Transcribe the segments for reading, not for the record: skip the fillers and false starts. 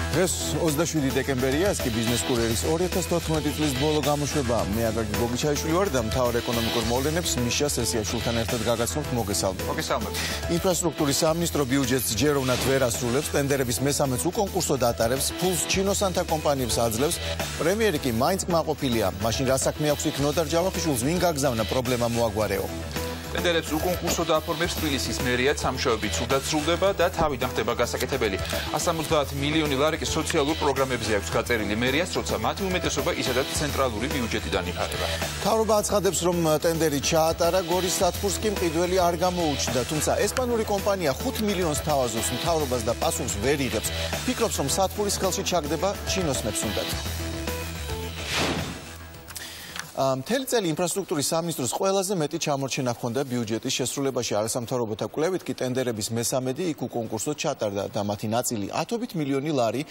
დღეს 27 დეკემბერია, ეს კი ბიზნეს კურიერის 2014 წლის ბოლო გამოშვება. მე აკაკი გოგიჩაიშვილი ვარ და მთავარ ეკონომიკურ მოვლენებს მიშა სესიაშვილთან ერთად გაგაცნობთ. მოგესალმებით. ინფრასტრუქტურის სამინისტრო ბიუჯეტს ჯეროვნად ვერ ასრულებს, ტენდერების მესამეც უკონკურსოდ ატარებს, ფულს ჩინოსანთა კომპანიებს აძლევს. პრემიერი კი მაინც კმაყოფილია. მაშინ რა საქმე აქვს იქ ნოდარ ჯავახიშვილს, ვინ გაგზავნა პრობლემა მოაგვარეო? ტენდერებს უკონკურსოდ აფორმებს თბილისის მერია, სამშობლოები ცუდად სრულდება და თავიდან ხდება გასაკეთებელი. 170 მილიონი ლარი სოციალურ პროგრამებზე აქვს გაწერილი მერიას, როცა მათი უმეტესობა ისედაც ცენტრალური ბიუჯეტიდან იხარება. მთავრობა აცხადებს, რომ ტენდერი ჩაატარა, გორის სათბურს კი მყიდველი არ გამოუჩნდა, თუმცა ესპანური კომპანია 5 მილიონს თავაზობს მთავრობას და პასუხს ვერ იღებს. ფიქრობს, რომ სათბურის ხელში ჩაგდება ჩინოსნებს უნდათ. მთელი წელი ინფრასტრუქტურის სამინისტროს ყველაზე მეტი ჩამორჩენა ჰქონდა ბიუჯეტის შესრულებაში. არასამთავრობოთა კვლევით კი ტენდერების მესამედი იქ უკონკურსოდ ჩატარდა და მათი ნაწილი 10 მილიონი ლარი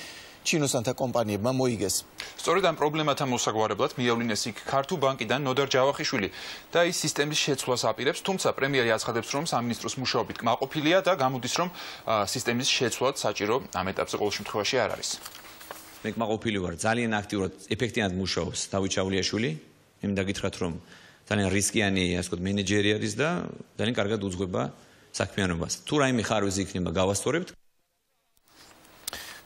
ჩინოსანთა კომპანიებმა მოიგეს. სწორედ ამ პრობლემათან მოსაგვარებლად მიავლინეს იქ ქართულ ბანკიდან ნოდარ ჯავახიშვილი და ის სისტემის შეცვლას აპირებს, თუმცა პრემიერი აცხადებს, რომ სამინისტროს მუშაობით კმაყოფილია და გამოდის, რომ სისტემის შეცვლაც საჭირო ამ ეტაპზე ყოველ შემთხვევაში არ არის. მე კმაყოფილი ვარ, ძალიან აქტიურად, ეფექტიანად მუშაობს დავით ჩავლიაშვილი. მე დაგითხრათ, რომ ძალიან რისკიანი, ასე ვთქვათ, მენეჯერი არის და ძალიან კარგად უძღვება საქმიანობას. თუ რაიმე ხარვეზი იქნება, გავასწორებთ.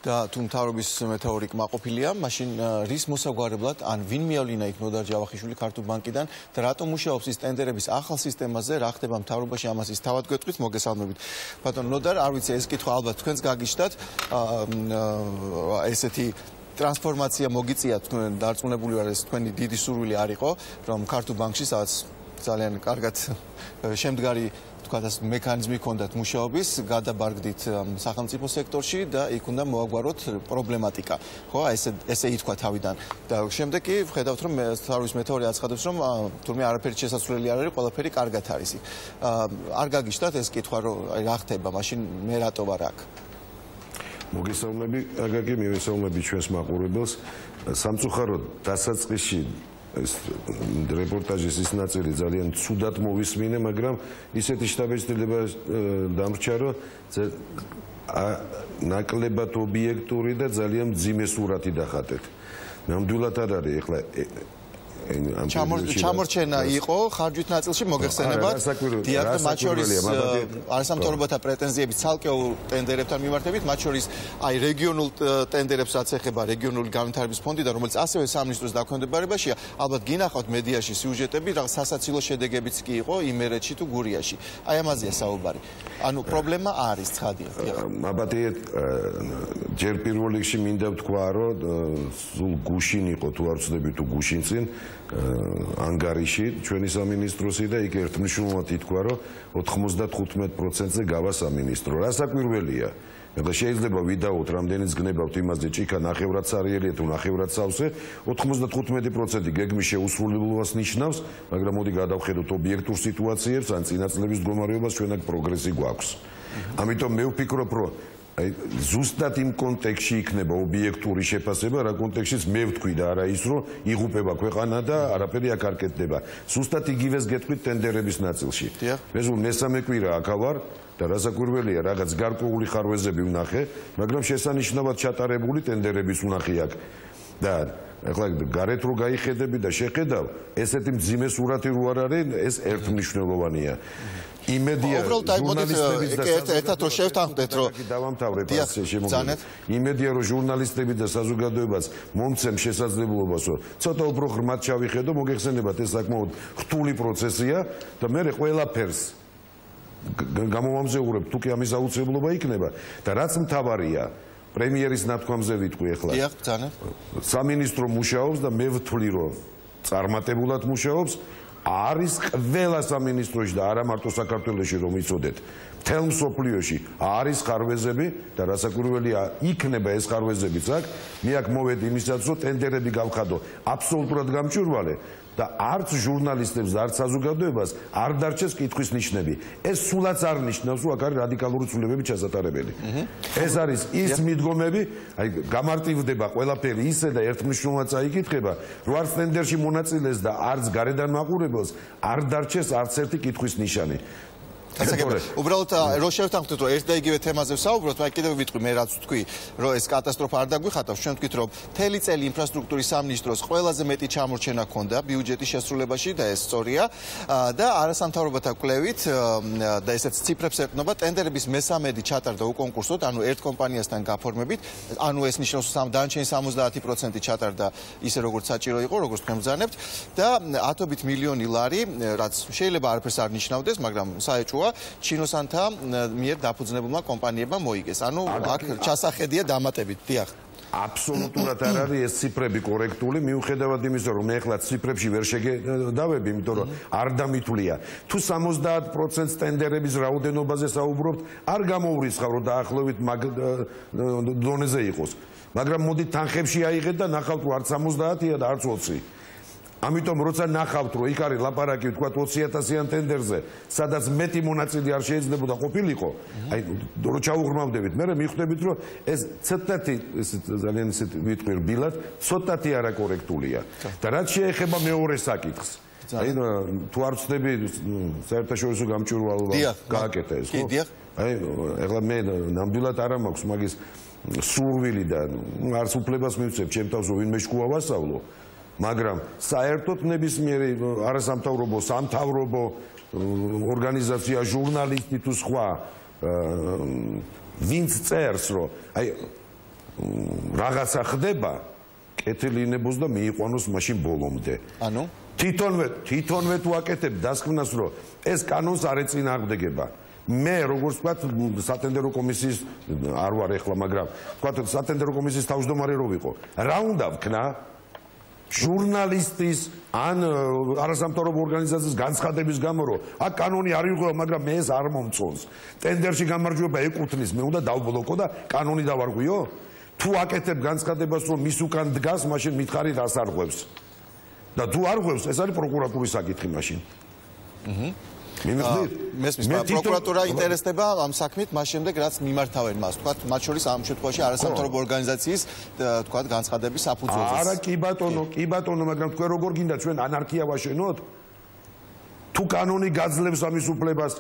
და თუ მთავრობის მეთაური კმაყოფილია, მაშინ რის მოსაგვარებლად ან ვინ მიავლინა იქ ნოდარ ჯავახიშვილი ქართულ ბანკიდან და რატომ მუშაობს ის ტენდერების ახალ სისტემაზე, რა ხდება მთავრობაში, ამას ის თავად გვეტყვით. მოგესალმებით. ბატონ ნოდარ, არ ვიცი, ეს კითხვა ალბათ თქვენს გაგიჩნდათ, ესეთი ტრანსფორმაცია მოგიწია, თქვენ დარწმუნებული ვარ, ეს თქვენი დიდი სურვილი არ იყო, რომ ქართულ ბანკში სადაც ძალიან კარგად შემდგარი მექანიზმი ჰქონდათ მუშაობის, გადაბარგდით სახელმწიფო სექტორში და იქ უნდა მოაგვაროთ პრობლემატიკა. ხო, ესე ითქვა თავიდან. და შემდეგ კი ვხედავთ, რომ მთავრობის მეთაური აცხადებს, რომ თურმე არაფერი შესაძლებელი არ არის, ყველაფერი კარგად არის. არ გაგიჩნდათ ეს კითხვა, რომ რა ხდება, მაშინ მე რატო ვარ აქ? მოგესალმები, აკაკი, მივესალმები ჩვენს მაყურებელს. სამწუხაროდ დასაწყისში ეს რეპორტაჟის ის ნაწილი ძალიან ცუდად მოვისმინე, მაგრამ ისეთი შთაბეჭდილება დამრჩა, რომ ნაკლებად ობიექტური და ძალიან მძიმე სურათი დახატეთ. ნამდვილად არ არის ეხლა ჩამორჩენა იყო ხარჯვით ნაწილში მოგეხსენებათ. დიახ, მათ შორის არასამთავრობოთა პრეტენზიები ცალკეულ ტენდერებთან მიმართებით, მათ შორის აი რეგიონულ ტენდერებს რაც ეხება რეგიონული განვითარების ფონდიდან, რომელიც ასევე სამინისტროს დაქვემდებარებაშია, ალბათ გინახავთ მედიაში სიუჟეტები, რაღაც სასაცილო შედეგებიც კი იყო იმერეთში თუ გურიაში. აი ამაზეა საუბარი. ანუ პრობლემა არის, ცხადია. აბათი ჯერ პირველ რიგში მინდა ვთქვა, რომ სულ გუშინ იყო თუ არ ვცდები თუ გუშინ წინ ანგარიში ჩვენი სამინისტროსი და იქ ერთმნიშვნელოვნად ითქვა, რომ 95%-ზე გავა სამინისტრო. რა საკვირველია? ეხლა შეიძლება ვიდაოთ რამდენიც გნებავთ იმაზე ჭიქა ნახევრად სარიელია თუ ნახევრად სავსე, 95% გეგმის შეუსრულებლობას ნიშნავს, მაგრამ მოდი გადავხედოთ ობიექტურ სიტუაციებს ან წინაწლების მდგომარეობას, ჩვენ აქ პროგრესი გვაქვს. ამიტომ მე ვფიქრობ, რომ ზუსტად იმ კონტექსტში იქნება ობიექტური შეფასება, რა კონტექსტშიც მე ვთქვი და არა ის, რომ იღუპება ქვეყანა და არაფერი აქ არ კეთდება. ზუსტად იგივეს გეტყვით ტენდერების ნაწილში. მე ზუსტ მესამე კვირა აქ ვარ და რასაკვირველია, რაღაც გარკვეული ხარვეზები ვნახე, მაგრამ შესანიშნავად ჩატარებული ტენდერების ვნახე აქ. და ეხლა გარეთ რო გაიხედები და შეხედავ, ესეთი მძიმე სურათი რო არ არის, ეს ერთმნიშვნელოვანია. იმედია ჟურნალისტების და ერთად რო შევთანხმდეთ, რომ დავამთავრებ ასე შემოგეძებათ. იმედია რომ ჟურნალისტები და საზოგადოებას მომცემ შესაძლებლობას, რომ ცოტა უფრო ღრმად ჩავიხედო, მოგეხსენებათ ეს საკმაოდ რთული პროცესია და მე ყველაფერს გამოვამზეურებ, თუ კი ამის აუცილებლობა იქნება და რაც მთავარია პრემიერის ნათქვამზე ვიტყვი ახლა. დიახ, ბრძანეთ. სამინისტრო მუშაობს და მე ვთვლი, რომ წარმატებულად მუშაობს. არის ყველა სამინისტროში და არა მარტო საქართველოში რომ იცოდეთ, მთელ მსოფლიოში არის ხარვეზები და რასაკვირველია იქნება ეს ხარვეზებიც აქ. მე აქ მოვედი იმისაც, რომ ტენდერები გავხადო აბსოლუტურად გამჭვირვალე და არც ჟურნალისტებს და არც საზოგადოებას არ დარჩეს კითხვის ნიშნები. ეს სულაც არ ნიშნავს, რომ აქ არის რადიკალური ცვლილებები ჩასატარებელი. ეს არის ის მიდგომები, აი გამარტივდება ყველაფერი ისე და ერთმნიშვნელოვნად წაიკითხება, რომ არც ტენდერში მონაწილეს და არც გარედან მაყურებელს არ დარჩეს არც ერთი კითხვის ნიშანი. უბრალოდ რო შევთანხმდით რომ ერთ და იგივე თემაზე ვსაუბრობთ, მაგრამ კიდევ ვიტყვი მე რაც ვთქვი, რომ ეს კატასტროფა არ დაგვიხატავს, ჩვენ ვთქვით რომ მთელი წელი ინფრასტრუქტურის სამინისტროს ყველაზე მეტი ჩამორჩენა ჰქონდა ბიუჯეტის შესრულებაში და ეს სწორია და არასამთავრობოთა კვლევით და ესეც ციფრებს ეყრდნობა ტენდერების მესამედი ჩატარდა უკონკურსოდ, ანუ ერთ კომპანიასთან გაფორმებით, ანუ ეს ნიშნავს დანარჩენი 70% ჩატარდა ისე როგორც საჭირო იყო, როგორც თქვენ ბრძანებთ და ათობით მილიონი ლარი, რაც შეიძლება არაფერს არ ნიშნავდეს, მაგრამ საეჭვოა ჩინოსანთა მიერ დაფუძნებულმა კომპანიებმა მოიგეს. ანუ აქ ჩასახედია დამატებით, დიახ. აბსოლუტურად არ არის ეს ციფრები კორექტული, მიუხედავად იმისა, რომ მე ახლა ციფრებში ვერ შეგედავები, იმიტომ რომ არ დამითვლია. თუ 70% ტენდერების რაოდენობაზე საუბრობთ, არ გამოურიცხავ, რომ დაახლოებით მაგ დონეზე იყოს. მაგრამ მოდით თანხებში აიღეთ და ნახავთ, რომ არც 70-ია და არც 20. ამიტომ როცა ნახავთ, რომ იქ არის ლაპარაკი, თქვა 20,000-იან ტენდერზე, სადაც მეტი მონაწილე არ შეიძლებოდა ყოფილიყო, აი რო ჩაუღრმავდებით, მე მიხვდებით, რომ ეს ცოტათი ძალიან ისეთ ვიტყვი რბილად, ცოტათი არაკორექტულია. და რაც შეეხება მეორე საკითხს, აი თუ არ ვწდები საერთაშორისო გამჭვირვალობა გააკეთა ეს, ხო? აი ეხლა მე ნამდვილად არ მაქვს მაგის სურვილი და არც უფლებას მივცემ ჩემ თავს, რომ ვინმე შეგუა ვასწავლო. მაგრამ საერთოდ ნებისმიერი არასამთავრობო, სამთავრობო ორგანიზაცია, ჟურნალისტი თუ სხვა ვინც წერს, რომ აი რაღაცა ხდება, კეთილინებოს და მიიყვანოს მაშინ ბოლომდე. ანუ თვითონვე თუ აკეთებ დასკვნას, რომ ეს კანონს არ ეწინააღმდეგება. მე როგორც ვთქვათ, სატენდერო კომისიის არ ვარ ეხლა, მაგრამ ვთქვათ, სატენდერო კომისიის თავმჯდომარე რო ვიყო, რა უნდა ვქნა? ჟურნალისტის ან არასამთავრობო ორგანიზაციის განცხადების გამო, რომ აქ კანონი არ იღო, მაგრამ მე ეს არ მომწონს. ტენდერში გამარჯვება ეკუთვნის, მე უნდა დავბლოკო და კანონი დავარღვიო? თუ აკეთებ განცხადებას, რომ მის უკან დგას, მაშინ მითხარი რას არღვევს. და თუ არღვევს, ეს არის პროკურატურის საკითხი მაშინ. მესმის პროკურატურა ინტერესდება ამ საქმით მას შემდეგ რაც მიმართავენ მას, თქვათ, მათ შორის ამ შემთხვევაში არასამთავრობო ორგანიზაციის, თქვათ, განცხადების საფუძველზე. არა, კი ბატონო, მაგრამ თქვენ როგორ გინდა ჩვენ ანარქია ვაშენოთ? თუ კანონი გაძლევს ამის უფლებას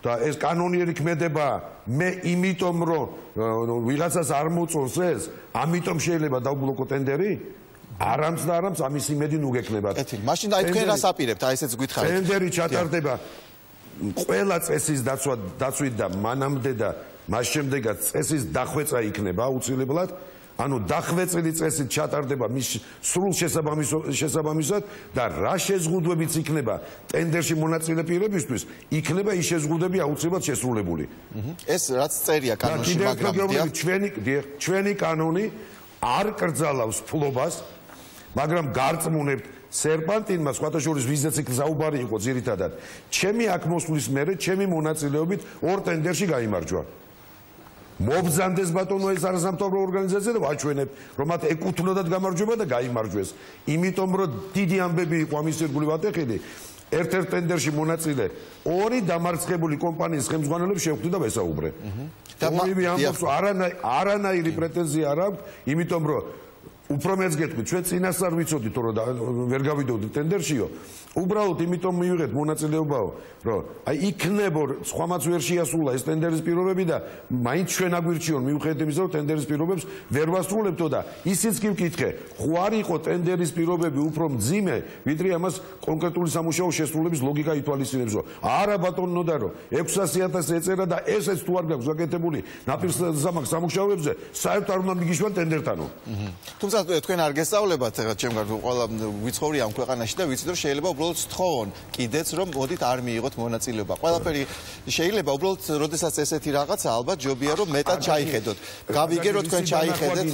და ეს კანონიერი ქმედება, მე იმიტომ რომ ვიღაცას არ მოწონს ეს, ამიტომ შეიძლება დავბლოკო ტენდერი? არამც და არამც ამის იმედი ნუ გექნებათ. კეთილი. მაშინ აი თქვენ რას აპირებთ? აი ესეც გითხარით. ტენდერი ჩატარდება ყველა წესის დაცვით და მანამდე და მას შემდეგაც წესის დახვეწა იქნება აუცილებლად. ანუ დახვეწილი წესით ჩატარდება მის სრულ შესაბამისად და რა შეზღუდვებიც იქნება ტენდერში მონაწილე პირებისთვის, იქნება ის შეზღუდვები აუცილებლად შესრულებული. ეს რაც წერია კანონში, მაგრამ ჩვენი კანონი არ კრძალავს ფლობას, მაგრამ გარწმუნებთ სერპანტინმა სხვათა შორის ვიზაც გზაუბარი იყო ძირითადად. ჩემი აქ მოსვლის მერე ჩემი მონაწილეობით ორ ტენდერში გაიმარჯვა. მობრძანდეს ბატონო ეს არასამთავრობო ორგანიზაცია და ვაჩვენებ, რომ მათ ეკუთვნოდათ გამარჯვება და გაიმარჯვეს. იმიტომ რომ დიდი ამბები იყო ამის ირგვლივ ატეხილი. ერთ-ერთ ტენდერში მონაწილე ორი დამარცხებული კომპანიის ხელმძღვანელებს შევხვდი და ვესაუბრე. და მოივი ამბობს არანაირი პრეტენზია არ აქვს, იმიტომ რომ უფრო მეც გეტყვით, ჩვენ წინასწარ ვიცოდით, რომ ვერ გავიდოდით ტენდერშიო. უბრალოდ იმიტომ მივიღეთ მონაწილეობაო, რომ აი იქნებო სხვამაც ვერ შეასრულა ეს ტენდერის პირობები და მაინც ჩვენ აგვირჩიონ მიუხედავად იმისა, რომ ტენდერის პირობებს ვერ ვასრულებთო და ისიც კი ვკითხე, ხო არ იყო ტენდერის პირობები უფრო მძიმე, ვიდრე ამას კონკრეტული სამუშაო შესრულების ლოგიკა ითვალისწინებს, რომ არა ბატონო ნოდარო, 600,000 ეწერა და ესეც თუ არ გაქვს გაკეთებული ნაპირსამაგ სამუშაოებზე, საერთოდ არ უნდა მიგიშვან ტენდერთანო. თუმცა თქვენ არ გესწავლებათ ჩემგან ყველა ვიცხოვრი ამ ქვეყანაში და ვიცით რომ შეიძლება უბრალოდ სთხოვონ კიდეც რომ მოდით არ მიიღოთ მონაწილეობა. ყველაფერი შეიძლება უბრალოდ როდესაც ესეთი რაღაცა ალბათ ჯობია რომ მეტად ჩაიხედოთ. გავიგე რომ თქვენ ჩაიხედეთ.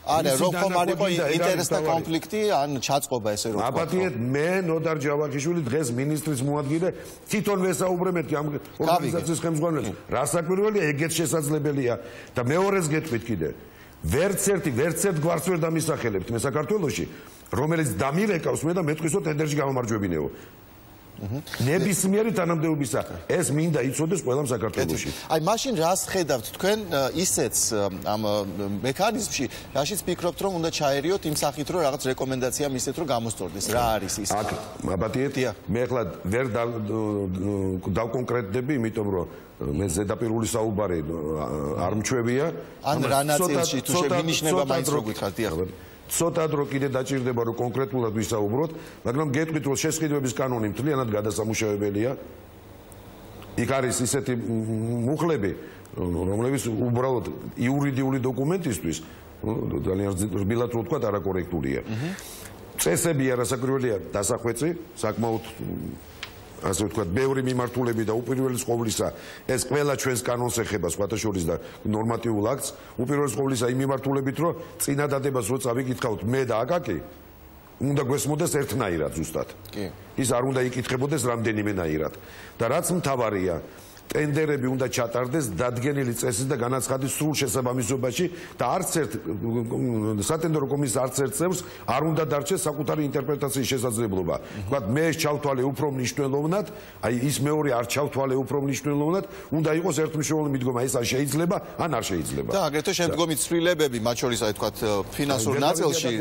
არა, რომ ხომ არ იყო ინტერესთა კონფლიქტი, ან ჩაწყობა ესე რომ. აბატიეთ, მე ნოდარ ჯავახიშვილი დღეს ministris მოადგილე თვითონ ვესაუბრე მეთქი ამ ორგანიზაციის ხელმძღვანელს. რასაკვირველია, ეგეც შესაძლებელია და მეორეს გეტყვით კიდე. ვერც ერთ გვარს ვერ დამისახელებთ მე საქართველოში, რომელიც დამირეკავს მე და მეტყვის რომ ტენდერში გამომარჯვებინეო. ნებისმიერი თანამდებობისა ეს მინდა იცოდეს ყველამ საქართველოში. აი მაშინ რას ხედავთ თქვენ ისეც ამ მექანიზმში, რაშიც ფიქრობთ რომ უნდა ჩაერიოთ იმ სახით რომ რაღაც რეკომენდაცია მისცეთ რომ გამოსწორდეს, რა არის ის? აქ აბატიეთ, მე ახლა ვერ დავკონკრეტდები, იმიტომ რომ მე ზედაპირული საუბარი არ მჩვევია. ან რა ნაწილში თუ შემინიშნება მაინც რო გითხრათ, დიახ. ცოტა დრო კიდე დაჭირდება რომ კონკრეტულად ვისაუბროთ, მაგრამ გეტყვით რომ შესყიდვების კანონი მთლიანად გადასამუშავებელია. იქ არის ისეთი მუხლები, რომლებიც უბრალოდ იურიდიული დოკუმენტისთვის ძალიან რბილად რო ვთქვათ, არაკორექტულია. წესები არასაკვირველია დასახვეწი, საკმაოდ ასე ვთქვათ, ბევრი მიმართულები და უპირველეს ყოვლისა ეს ყველა ჩვენს კანონს ეხება სხვათა შორის და ნორმატიულ აქტს, უპირველეს ყოვლისა იმ მიმართულებით, რომ წინადადებას რო წავიკითხავთ მე და აკაკი, უნდა გვესმოდეს ერთნაირად ზუსტად. კი. ის არ უნდა იკითხებოდეს რამდენიმენაირად. და რაც მთავარია, ტენდერები უნდა ჩატარდეს დადგენილი წესის და განაცხადის სრულ შესაბამისობაში და არც ერთ სატენდერო კომისიის არც ერთ წევრს არ უნდა დარჩეს საკუთარი ინტერპრეტაციის შესაძლებლობა. ვთქვათ, მე ეს ჩავთვალე უფრო მნიშვნელოვნად, აი ის მეორე არ ჩავთვალე უფრო მნიშვნელოვნად, უნდა იყოს ერთმნიშვნელოვანი მიდგომა, ეს არ შეიძლება, ან არ შეიძლება. და აგრეთვე შემდგომი ცვლილებები, მათ შორის აი ვთქვათ, ფინანსურ ნაწილში,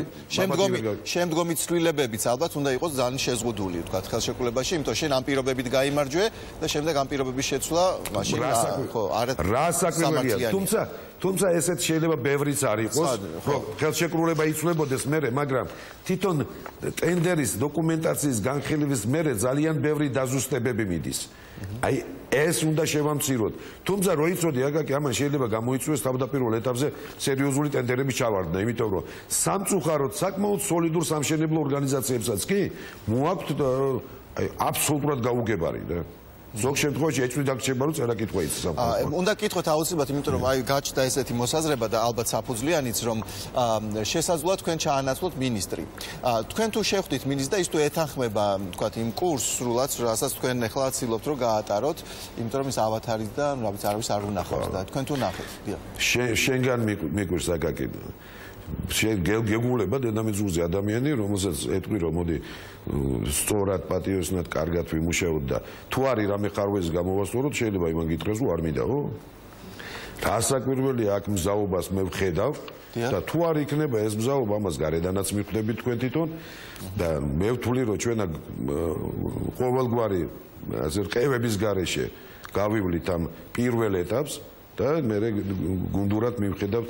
შემდგომი ცვლილებებიც ალბათ უნდა იყოს ძალიან შეზღუდული, ვთქვათ, ხელშეკრულებაში, იმიტომ რომ შენ ამ პირობებით გაიმარჯვე და შემდეგ ამ პირობების შეცვლა მაშინ ხო რა საკვირველია, თუმცა ესეც შეიძლება ბევრიც არ იყოს, რომ ხელშეკრულება იცვლებოდეს მერე, მაგრამ თვითონ ტენდერის დოკუმენტაციის განხილვის მერე ძალიან ბევრი დაზუსტებები მიდის. აი ეს უნდა შევამციროთ. თუმცა რო იცოდი აკაკი, ამან შეიძლება გამოიწვიოს თავდაპირველ ეტაპზე სერიოზული ტენდერების ჩავარდნა, იმიტომ რომ სამწუხაროდ საკმაოდ სოლიდურ სამშენებლო ორგანიზაციებსაც კი მოაქვთ აი აბსოლუტურად გაუგებარი და ზოგ შემთხვევაში ეჭვი დაგჭირება რომ წერა კითხვა იცის ამ. უნდა კითხოთ აუცილებლად, იმიტომ რომ აი გაჩნდა ესეთი მოსაზრება და ალბათ საფუძვლიანიც რომ შესაძლოა თქვენ ჩაანაცვლოთ მინისტრი. თქვენ თუ შევხვდით მინისტრს და ის თუ ეთანხმება, თქვათ, იმ კურსს სრულად, რასაც თქვენ ახლა ცდილობთ რომ გაატაროთ, იმიტომ რომ ის ავათარით და რაღაც არავის არ უნახავს და თქვენ თუ ნახეთ. შენგან მიგვირს აკაკი. გეგულება დედამიწაზე ადამიანი, რომელსაც ეტყვი რომ მოდი სწორად პატიოსნად კარგად ვიმუშაოთ და თუ არის რამე ხარვეზი გამოვასწოროთ, შეიძლება იმან გითხრას რომ არ მინდაო. რასაკვირველია აქ მზაობას მე ვხედავ და თუ არ იქნება ეს მზაობა, ამას გარედანაც მიხვდებით თქვენ თვითონ და მე ვთვლი რომ ჩვენ ყოველგვარი ასე რყევების გარეშე გავივლით ამ პირველ ეტაპს და მე გუნდურად მივხედავთ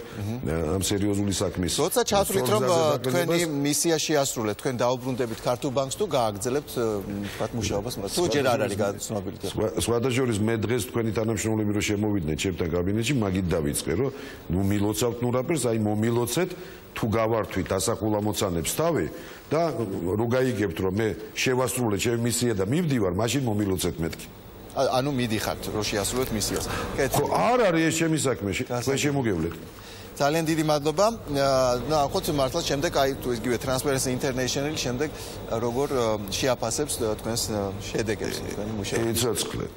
ამ სერიოზული საქმის. როცა ჩათვლით რომ თქვენი მისია შეასრულეთ, თქვენ დაუბრუნდებით ქართულ ბანკს თუ გააგრძელებთ თქვათ მუშაობას, თუ ჯერ არ არის გაცნობილი. სხვათა შორის მე დღეს თქვენი თანამშრომლები რომ შემოვიდნენ ჩემთან კაბინეტში, მაგით დავიწყე რომ ნუ მილოცავთ ნურაპერს, აი მომილოცეთ თუ გავართვით ასახულამოცანებს თავი და რო გაიგებთ რომ მე შევასრულე ჩემი მისია და მივდივარ, მაშინ მომილოცეთ მეთქი. ანუ მიდიხართ რომ შეასრულოთ მისიას. ხო, არ არის ეს ჩემი საქმე, თქვენ შემოგევლეთ. ძალიან დიდი მადლობა. ნახოთ მართლა შემდეგ აი თუ იგივე Transparency International შემდეგ როგორ შეაფასებს თქვენს შედეგებს თქვენი მუშაობა. იცოცხლეთ.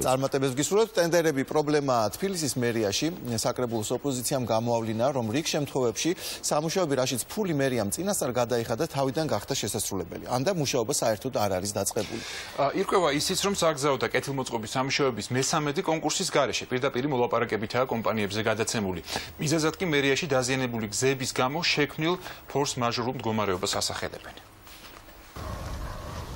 წარმატებებს გისურვებთ. ტენდერები პრობლემაა თბილისის მერიაში. საკრებულოს ოპოზიციამ გამოავლინა, რომ რიგ შემთხვევებში სამუშაოები, რაშიც ფული მერიამ წინასწარ გადაიხადა, თავიდან გახდა შესასრულებელი. ანდა მუშაობა საერთოდ არ არის დაწყებული. ირკვევა ისიც, რომ საგზაო და კეთილმოწყობის სამუშაოების მე-13 კონკურსის გარეშე პირდაპირ მოლაპარაკებითაა კომპანიებზე გადაცემული. მიზეზად კი მერიაში დაზიანებული გზების გამო შექმნილ ფორს-მაჟორულ მდგომარეობას ასახელებენ.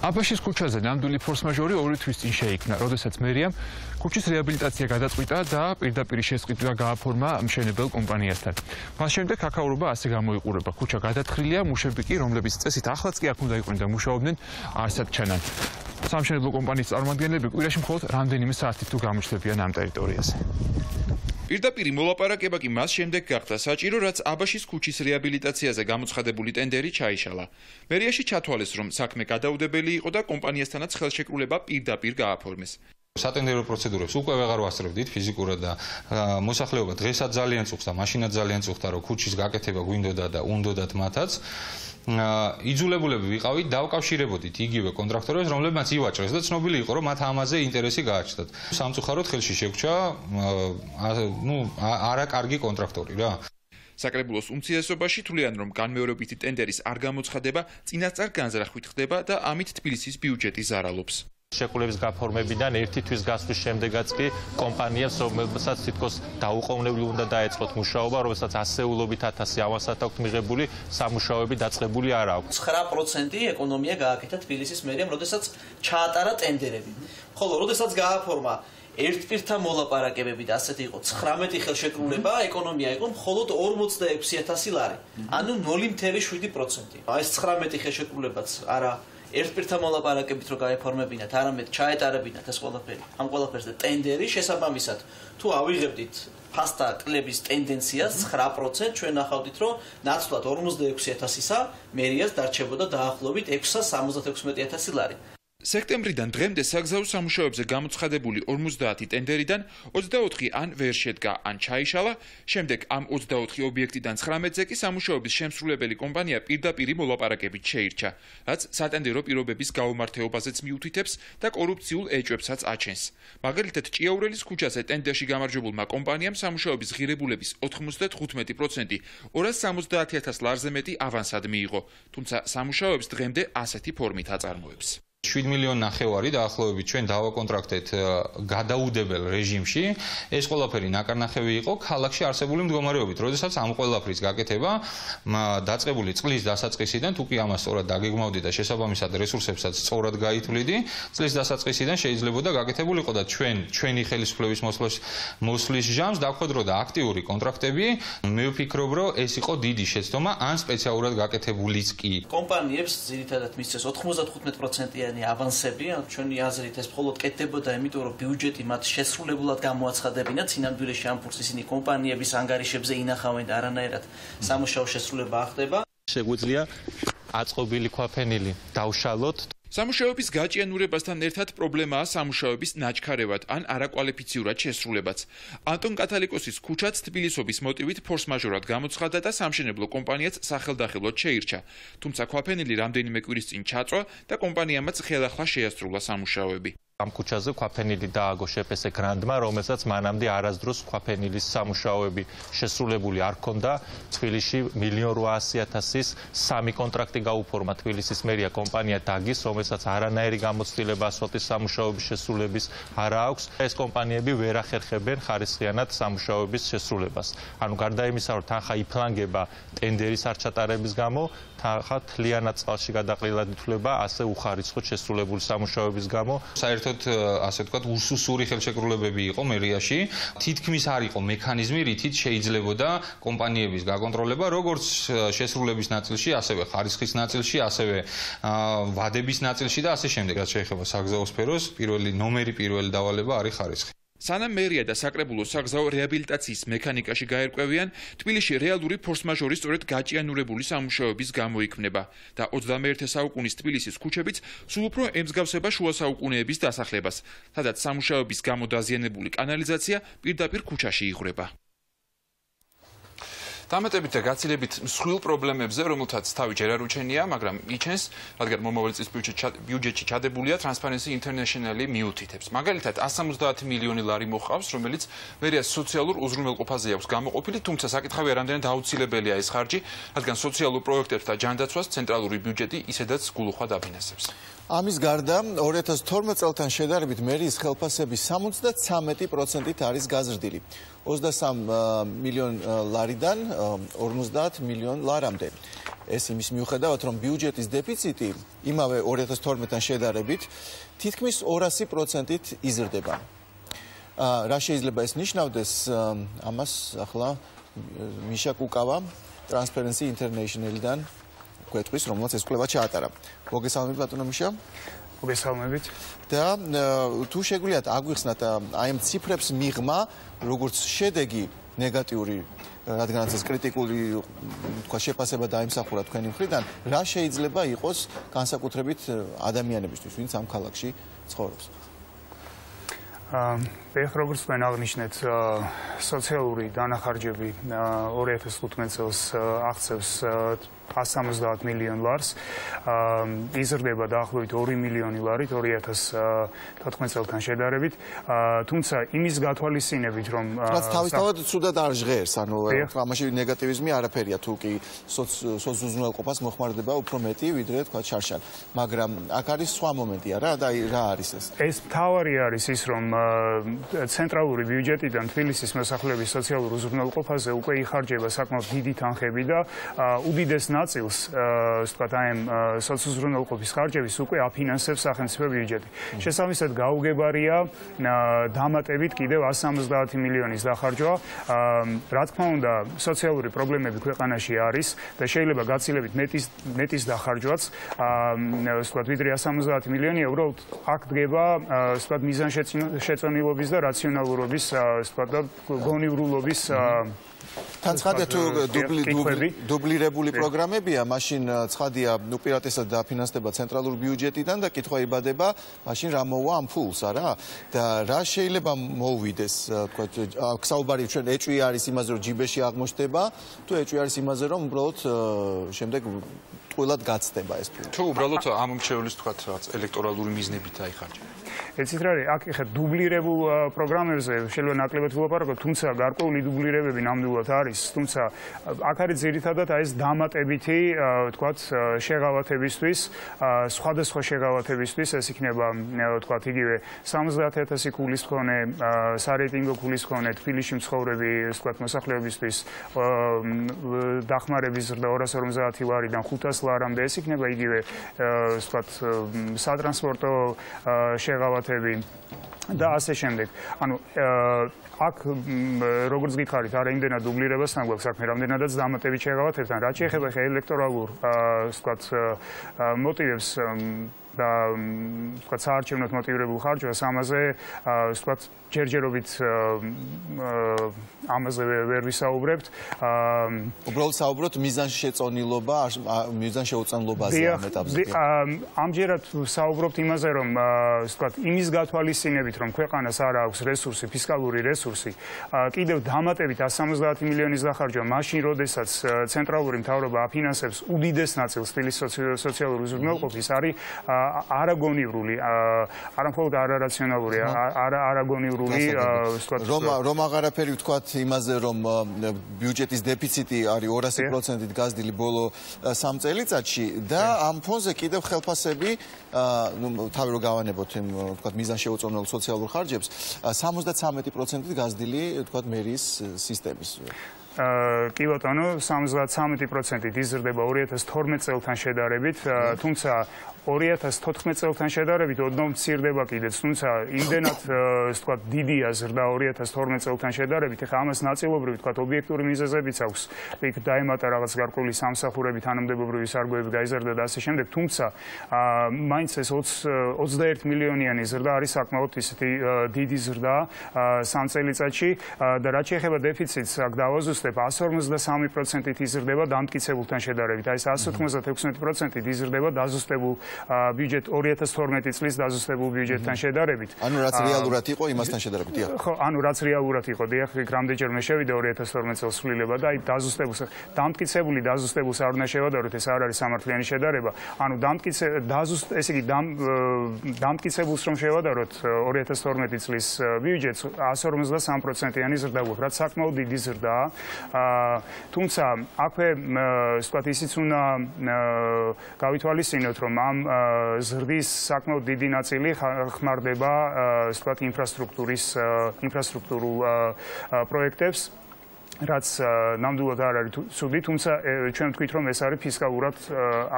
აბაშის ქუჩაზე ნამდვილი ფორს-მაჟორი 2 თვის წინ შეიქმნა, როდესაც მერიამ ქუჩის რეაბილიტაცია გადაწყვიტა და პირდაპირ შესყიდვა გააფორმა მშენებელ კომპანიასთან. მას შემდეგ ქაქაურობა ასე გამოიყურება. ქუჩა გადათხრილია, მუშები კი, რომლებიც წესით ახლაც კი აქ უნდა იყვნენ და მუშაობდნენ, არსად ჩანან. სამშენებლო კომპანიის წარმომადგენლები კვირაში მხოლოდ რამდენიმე საათით თუ გამოჩნდებიან ამ ტერიტორიაზე. პირდაპირ მოლაპარაკება კი მას შემდეგ გახდა საჭირო, რაც აბაშის ქუჩის რეაბილიტაციაზე გამოცხადებული ტენდერი ჩაიშალა. მერიაში ჩათვალეს, რომ საქმე გადაუდებელი იყო და კომპანიასთანაც ხელშეკრულება პირდაპირ გააფორმეს. სატენდერო პროცედურებს უკვე ვეღარ ვასწრებდით ფიზიკურად და მოსახლეობა დღესაც ძალიან წუხს და მაშინაც ძალიან წუხდა, რომ ქუჩის გაკეთება გვინდოდა და უნდოდათ მათაც. იძულებულები ვიყავით დავკავშირებოდით იგივე კონტრაქტორებს, რომლებმაც ივაჭრეს და ცნობილი იყო, რომ მათ ამაზე ინტერესი გააჩნდათ. სამწუხაროდ ხელში შეგვჭა არა კარგი კონტრაქტორი რა. საკრებულოს უმცირესობაში თვლიან, რომ განმეორებითი ტენდერის არ გამოცხადება წინასწარ განზრახვით ხდება და ამით თბილისის ბიუჯეტი ზარალობს. შეკრულების გაფორმებიდან ერთი თვის გასვლის შემდეგაც კი კომპანიებს, რომელსაც თითქოს დაუყოვნებლივ უნდა დაეწყოთ მუშაობა, რომელსაც ასეულობით 1000 ავანსად აქვს მიღებული, სამუშაოები დაწყებული არ აქვს. 9% ეკონომია გააკეთა თბილისის მერიამ, როდესაც ჩაატარა ტენდერები. ხოლო როდესაც გააფორმა ერთპირთა მოლაპარაკებები და ასეთი იყო 19 ხელშეკრულება, ეკონომია იყო მხოლოდ 46,000 ლარი. ანუ 0.7%. ეს 19 ხელშეკრულებაც არა ერთპირთა მოლაპარაკებით რო გაეფორმებინათ, არამედ ჩაეტარებინათ ეს ყველაფერი. ამ ყველაფერს და ტენდერი შესაბამისად თუ ავიღებდით ფასტა კლების ტენდენციას 9%, ჩვენ ნახავდით, რომ ნაცვლად 46,000-ისა მერიას დარჩებოდა დაახლოებით 676,000 ლარი. სექტემბრიდან დღემდე საგზაო სამუშაოებზე გამოცხადებული 50 ტენდერიდან 24 ან ვერ შედგა, ან ჩაიშალა, შემდეგ ამ 24 ობიექტიდან 19-ზე კი სამუშაოების შემსრულებელი კომპანია პირდაპირ მოლაპარაკებით შეირჩა, რაც სატენდერო პირობების გაუმართეობაზეც მიუთითებს და კორუფციულ ეჭვებსაც აჩენს. მაგალითად, ჭიაურელის ქუჩაზე ტენდერში გამარჯვებულმა კომპანიამ სამუშაოების ღირებულების 95% 270,000 ლარზე მეტი ავანსად მიიღო, თუმცა სამუშაოებს დღემდე ასეთი ფორმით აწარმოებს. 7 მილიონი ნახევარი დაახლოებით ჩვენ დავაკონტრაქტეთ გადაუდებელ რეჟიმში. ეს ყველაფერი ნაკარნახევი იყო ქალაქში არსებული მდგომარეობით. როდესაც ამ ყველაფრის გაკეთება დაწყებული წყლის დასაწყისიდან, თუ კი ამას სწორად დაგეგმავდი და შესაბამისად რესურსებსაც სწორად გაითვლიდი, წყლის დასაწყისიდან შეიძლებოდა გაკეთებულიყო და ჩვენი ხელისუფლების მოსვლის ჟამს დაგვხვედროდა აქტიური კონტრაქტები. მე ვფიქრობ, რომ ეს იყო დიდი შეცდომა ან სპეციალურად გაკეთებულიც კი. კომპანიებს ძირითადად მისცეს 95% ავანსები, ჩვენი აზრით ეს მხოლოდ კეთდებოდა, იმიტომ რომ ბიუჯეტი მათ შესრულებულად გამოაცხადებინათ, სინამდვილეში ამ ფურს ისინი კომპანიების ანგარიშებზე ინახავენ და არანაირად სამუშაო შესრულება ახდება. შეგვიძლია აწყობილი ქვაფენილი დავშალოთ. სამუშაოების გაჭიანურებასთან ერთად პრობლემაა სამუშაოების ნაჩქარევად ან არაკვალიფიციურად შესრულებაც. ანტონ კათალიკოსის ქუჩაც თბილისობის მოტივით ფორს-მაჟორად გამოცხადდა და სამშენებლო კომპანიაც სახელდახელოდ შეირჩა. თუმცა ქვაფენილი რამდენიმე კვირის წინ ჩაწვა და კომპანიამაც ხელახლა შეასრულა სამუშაოები. ამ ქუჩაზე ქვაფენილი დააგო შეპესე გრანდმა, რომელსაც მანამდე არასდროს ქვაფენილის სამუშაოები შესრულებული არ ჰქონდა. თბილისში 1,800,000-ის 3 კონტრაქტი გაუფორმა თბილისის მერია კომპანია დაგის, რომელსაც არანაირი გამოცდილება ასფალტის სამუშაოების შესრულების არ აქვს. ეს კომპანიები ვერ ახერხებენ ხარისხიანად სამუშაოების შესრულებას. ანუ გარდა იმისა, რომ თანხა იფლანგება ტენდერის არ ჩატარების გამო, თანხა თლიანად წყალში გადაყრილად ითვლება ასე უხარისხოდ შესრულებული სამუშაოების გამო. საერთოდ ასე ვთქვათ, ურსუსური ხელშეკრულებები იყო მერიაში. თითქმის არ იყო მექანიზმი, რითიც შეიძლებოდა კომპანიების გაკონტროლება, როგორც შესრულების ნაწილში, ასევე ხარისხის ნაწილში, ასევე ვადების ნაწილში და ასე შემდეგ. რაც შეეხება საგზაო სფეროს, პირველი დავალება არის ხარისხი. სანამ მერია და საკრებულო საგზაო რეაბილიტაციის მექანიკაში გაერკვევიან, თბილისში რეალური ფორს-მაჟორი სწორედ გაჭიანურებული სამუშაოების გამო იქმნება და 21 საუკუნის თბილისის ქუჩებიც სულ უფრო ემსგავსება შუა საუკუნეების დასახლებას, სადაც სამუშაოების გამო დაზიანებული კანალიზაცია პირდაპირ ქუჩაში იღვრება. დამატებით და გაცილებით მსხვილ პრობლემებზე, რომელთაც თავი ჯერ არ უჩენია, მაგრამ იჩენს, რადგან მომავალი წლის ბიუჯეტში ჩადებულია Transparency International-ი მიუთითებს. მაგალითად, 170 მილიონი ლარი მოჰყავს, რომელიც მერიას სოციალურ უზრუნველყოფაზე აქვს გამოყოფილი, თუმცა საკითხავია რამდენად აუცილებელია ეს ხარჯი, რადგან სოციალურ პროექტებს და ჯანდაცვას ცენტრალური ბიუჯეტი ისედაც გულუხვად აფინანსებს. ამის გარდა 2012 წელთან შედარებით მერიის ხელფასების 73%-ით არის გაზრდილი. 23 მილიონ ლარიდან 50 მილიონ ლარამდე. ეს იმის მიუხედავად, რომ ბიუჯეტის დეფიციტი იმავე 2012-თან შედარებით თითქმის 200%-ით იზრდება. რა შეიძლება ეს ნიშნავდეს? ამას ახლა მიშა კუკავა Transparency International-დან გვეტყვის, რომელსაც ეს კვლევა ჩაატარა. მოგესალმებით, ბატონო მიშა. მოგესალმებით. და თუ შეგვიძლიათ აგვიხსნათ აი ამ ციფრებს მიღმა, როგორც შედეგი ნეგატიური, რადგანაც ეს კრიტიკული თქვა შეფასება დაიმსახურა თქვენი მხრიდან, რა შეიძლება იყოს განსაკუთრებით ადამიანებისთვის, ვინც ამ ქალაქში ცხოვრობს? როგორც თქვენ აღნიშნეთ, სოციალური დანახარჯები 2015 წელს აღწევს 170 მილიონ ლარს. იზრდება დაახლოებით 2 მილიონი ლარით 2014 წელთან შედარებით. თუმცა იმის გათვალისწინებით, რომ რაც თავისთავად ცუდად არ ჟღერს, ანუ ამაში ნეგატივიზმი არაფერია, თუ კი სოციუზრუნველყოფას მოხმარდება უფრო მეტი, ვიდრე თქვა შარშან. მაგრამ აქ არის სხვა მომენტია რა, და რა არის ეს? ეს მთავარი არის ის, რომ ცენტრალური ბიუჯეტიდან თბილისის მოსახლეობის სოციალურ უზრუნველყოფაზე უკვე იხარჯება საკმაოდ დიდი თანხები და უდიდეს ნაწილს, ვთქვათ, აი ამ სოციუზრუნველყოფის ხარჯების უკვე აფინანსებს სახელმწიფო ბიუჯეტი. შესაბამისად, გაუგებარია დამატებით კიდევ 170 მილიონის დახარჯვა. რა თქმა უნდა, სოციალური პრობლემები ქვეყანაში არის და შეიძლება გაცილებით მეტის დახარჯვაც, ვთქვათ, ვიდრე 170 მილიონი, უბრალოდ აქ დგება, ვთქვათ, მიზანშეწონილობის და რაციონალურობის, ვთქვათ, და გონივრულობის თან ცხადია თუ დუბლირებული პროგრამებია, მაშინ ცხადია უპირატესად დაფინანსდება ცენტრალური ბიუჯეტიდან და კითხვა იბადება, მაშინ რა მოვა ამ ფულს, არა? და რა შეიძლება მოვიდეს, თქვათ, საუბარი ჩვენ ეჭვი არის იმაზე, რომ ჯიბეში აღმოჩნდება, თუ ეჭვი არის იმაზე, რომ უბრალოდ შემდეგ ტყუილად გაცდება ეს ფული. თუ უბრალოდ ამ მრჩევლის, თქვათ, რაღაც ელექტორალური მიზნებით აიხარჯა. ეცით რა არის, აქ ეხლა დუბლირებულ პროგრამებზე შეიძლება ნაკლებად ვილაპარაკოთ, თუმცა გარკვეული დუბლირებები ნამდვილად არის, თუმცა აქ არის ძირითადად აი ეს დამატებითი, ვთქვათ, შეღავათებისთვის, სხვადასხვა შეღავათებისთვის, ეს იქნება, ვთქვათ, იგივე 70,000 ქულის მქონე, სარეიტინგო ქულის მქონე თბილისში მცხოვრები, ვთქვათ, მოსახლეობისთვის დახმარების ზრდა 250 ლარიდან 500 ლარამდე, ეს იქნება იგივე, ვთქვათ, სატრანსპორტო შეღავათები და ასე შემდეგ. ანუ აქ როგორც გითხარით, არა იმდენად დუბლირებასთან გვაქვს საქმე, რამდენადაც დამატებით შეღავათებთან. რაც შეეხება ხე ელექტორალურ, ვთქვათ, მოტივებს და ვთქვათ, საარჩევნოდ მოტივირებულ ხარჯვას, ამაზე ვთქვათ, ჯერჯერობით ამაზე ვერ ვისაუბრებთ. უბრალოდ საუბრობთ მიზანშეწონილობა, მიზანშეუწონლობაზე ამ ეტაპზე. ამჯერად საუბრობთ იმაზე, რომ ვთქვათ, იმის გათვალისწინებით, რომ ქვეყანას არ აქვს რესურსი, ფისკალური რესურსი, კიდევ დამატებით 170 მილიონის დახარჯვა, მაშინ, როდესაც ცენტრალური მთავრობა აფინანსებს უდიდეს ნაწილს თბილისის სოციალური უზრუნველყოფის, არის არაგონივრული, არამხოლოდ არარაციონალური, არაგონივრული, ვთქვათ, რომ აღარაფერი ვთქვათ იმაზე, რომ ბიუჯეტის დეფიციტი არის 200%-ით გაზრდილი ბოლო 3 წელიწადში და ამ ფონზე კიდევ ხელფასები, თავი რო გავანებოთ იმ, ვთქვათ, მიზანშეუწონილ სოციალურ ხარჯებს, 73%-ით გაზრდილი, ვთქვათ, მერიის სისტემის. კი ბატონო, 73%-ით იზრდება 2012 წელთან შედარებით, თუმცა 2014 წელთან შედარებით ოდნავ მცირდება კიდეც, თუმცა იმდენად ვთქვათ დიდია ზრდა 2012 წელთან შედარებით, ეხლა ამას ნაწილობრივ ვთქვათ ობიექტური მიზეზებიც აქვს, იქ დაემატა რაღაც გარკვეული სამსახურები, თანამდებობრივი სარგოები გაიზარდა და ასე შემდეგ, თუმცა მაინც ეს 21 მილიონიანი ზრდა არის საკმაოდ ისეთი დიდი ზრდა 3 წელიწადში და რაც შეეხება დეფიციტს, აქ დავაზუსტებ, 153%-ით იზრდება დამტკიცებულთან შედარებით, აი ეს 196%-ით იზრდება დაზუსტებულ ბიუჯეტ 2012 წლის დაზუსტებულ ბიუჯეტთან შედარებით. ანუ რაც რეალურად იყო იმასთან შედარებით, დიახ. ხო, ანუ რაც რეალურად იყო, დიახ, რამდენჯერმე შევიდა 2012 წელს სვლილება და აი დამტკიცებული დაზუსტებულს არ უნდა შევადაროთ, ეს არ არის სამართლიანი შედარება. ანუ ესე იგი დამტკიცებულს რომ შევადაროთ 2012 წლის ბიუჯეტს 153%-იანი ზრდა გვაქვს, რაც საკმაოდ დიდი ზრდაა. თუმცა აქვე ვთქვათ, ისიც უნდა გავითვალისწინოთ, რომ ამ ზრდის საკმაოდ დიდი ნაწილი ხმარდება ვთქვათ, ინფრასტრუქტურულ პროექტებს, რაც ნამდვილად არ არის ცუდი, თუმცა ჩვენ ვთქვით, რომ ეს არის ფისკალურად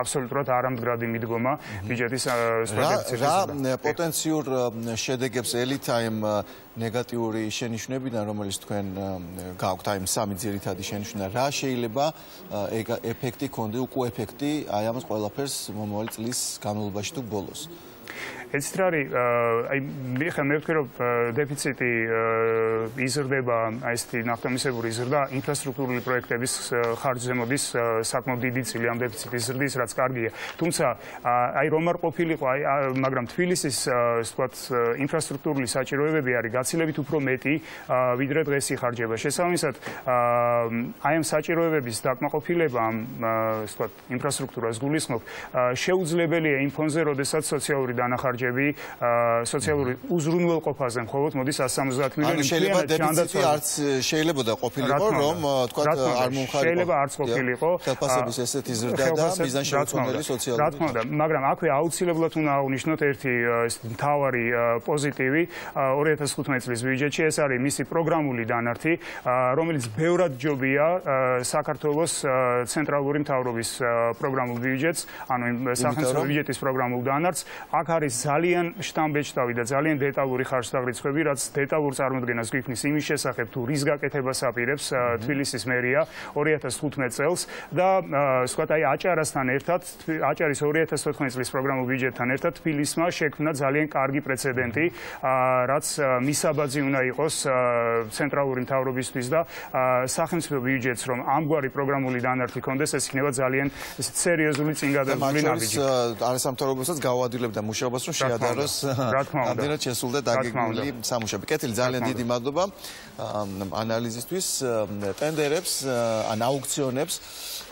აბსოლუტურად არამდგრადი მიდგომა ბიუჯეტის დეფიციტის. რა პოტენციურ შედეგებს ელით აი ნეგატიური შენიშვნებიდან, რომელიც თქვენ გაქვთ, აი სამი ძირითადი შენიშვნა, რა შეიძლება ეფექტი ქონდეს, უკუ ეფექტი აი ამას ყველაფერს მომავალი წლის განმავლობაში თუ ბოლოს? ეცით რა არის, აი მე ვთქვი რომ დეფიციტი იზრდება, აი ესეთი ნახტომისებური ზრდა ინფრასტრუქტურული პროექტების ხარჯზე მოდის საკმაოდ დიდი წილი ამ დეფიციტის ზრდის, რაც კარგია. თუმცა აი რომ არ ყოფილიყო, მაგრამ თბილისის ვთქვათ ინფრასტრუქტურული საჭიროებები არის გაცილებით უფრო მეტი, ვიდრე დღეს იხარჯება. შესაბამისად, აი ამ საჭიროებების დაკმაყოფილება ამ ვთქვათ ინფრასტრუქტურას გულისხმობ, შეუძლებელია იმ ფონზე, როდესაც სოციალური დანახარჯები, სოციალური უზრუნველყოფაზე მხოლოდ მოდის 170 მილიონი. შეიძლება დეფიციტი არც შეიძლებოდა ყოფილიყო, რომ თქვათ არ მომხარიყო. შეიძლება არც ყოფილიყო. ხელფასების ესეთი ზრდა და მიზანშეუწმებელი სოციალური. რა თქმა უნდა, მაგრამ აქვე აუცილებლად უნდა აღვნიშნოთ ერთი მთავარი პოზიტივი 2015 წლის ბიუჯეტში, ეს არის მისი პროგრამული დანართი, რომელიც ბევრად ჯობია საქართველოს ცენტრალური მთავრობის პროგრამულ ბიუჯეტს, ანუ სახელმწიფო ბიუჯეტის პროგრამულ დანართს. აქ არის ძალიან შტამბეჭდავი და ძალიან დეტალური ხარჯთაღრიცხვები, რაც დეტალურ წარმოდგენას გვიქმნის იმის შესახებ, თუ რის გაკეთებას აპირებს თბილისის მერია 2015 წელს და ვთქვათ, აი აჭარასთან ერთად, აჭარის 2014 წლის პროგრამულ ბიუჯეტთან ერთად თბილისმა შექმნა ძალიან კარგი პრეცედენტი, რაც მისაბაძი უნდა იყოს ცენტრალური მთავრობისთვის და სახელმწიფო ბიუჯეტს, რომ ამგვარი პროგრამული დანართი კონდეს, ეს იქნება ძალიან სერიოზული წინგადებული ნაბიჯი. არასამთავრობოსაც გავუადვილებდა მუშაობას, რომ შეადაროს ამდენად შესულ და დაგეგმილი სამუშაოები. კეთილი, ძალიან დიდი მადლობა ანალიზისთვის, ტენდერებს, ან აუქციონებს.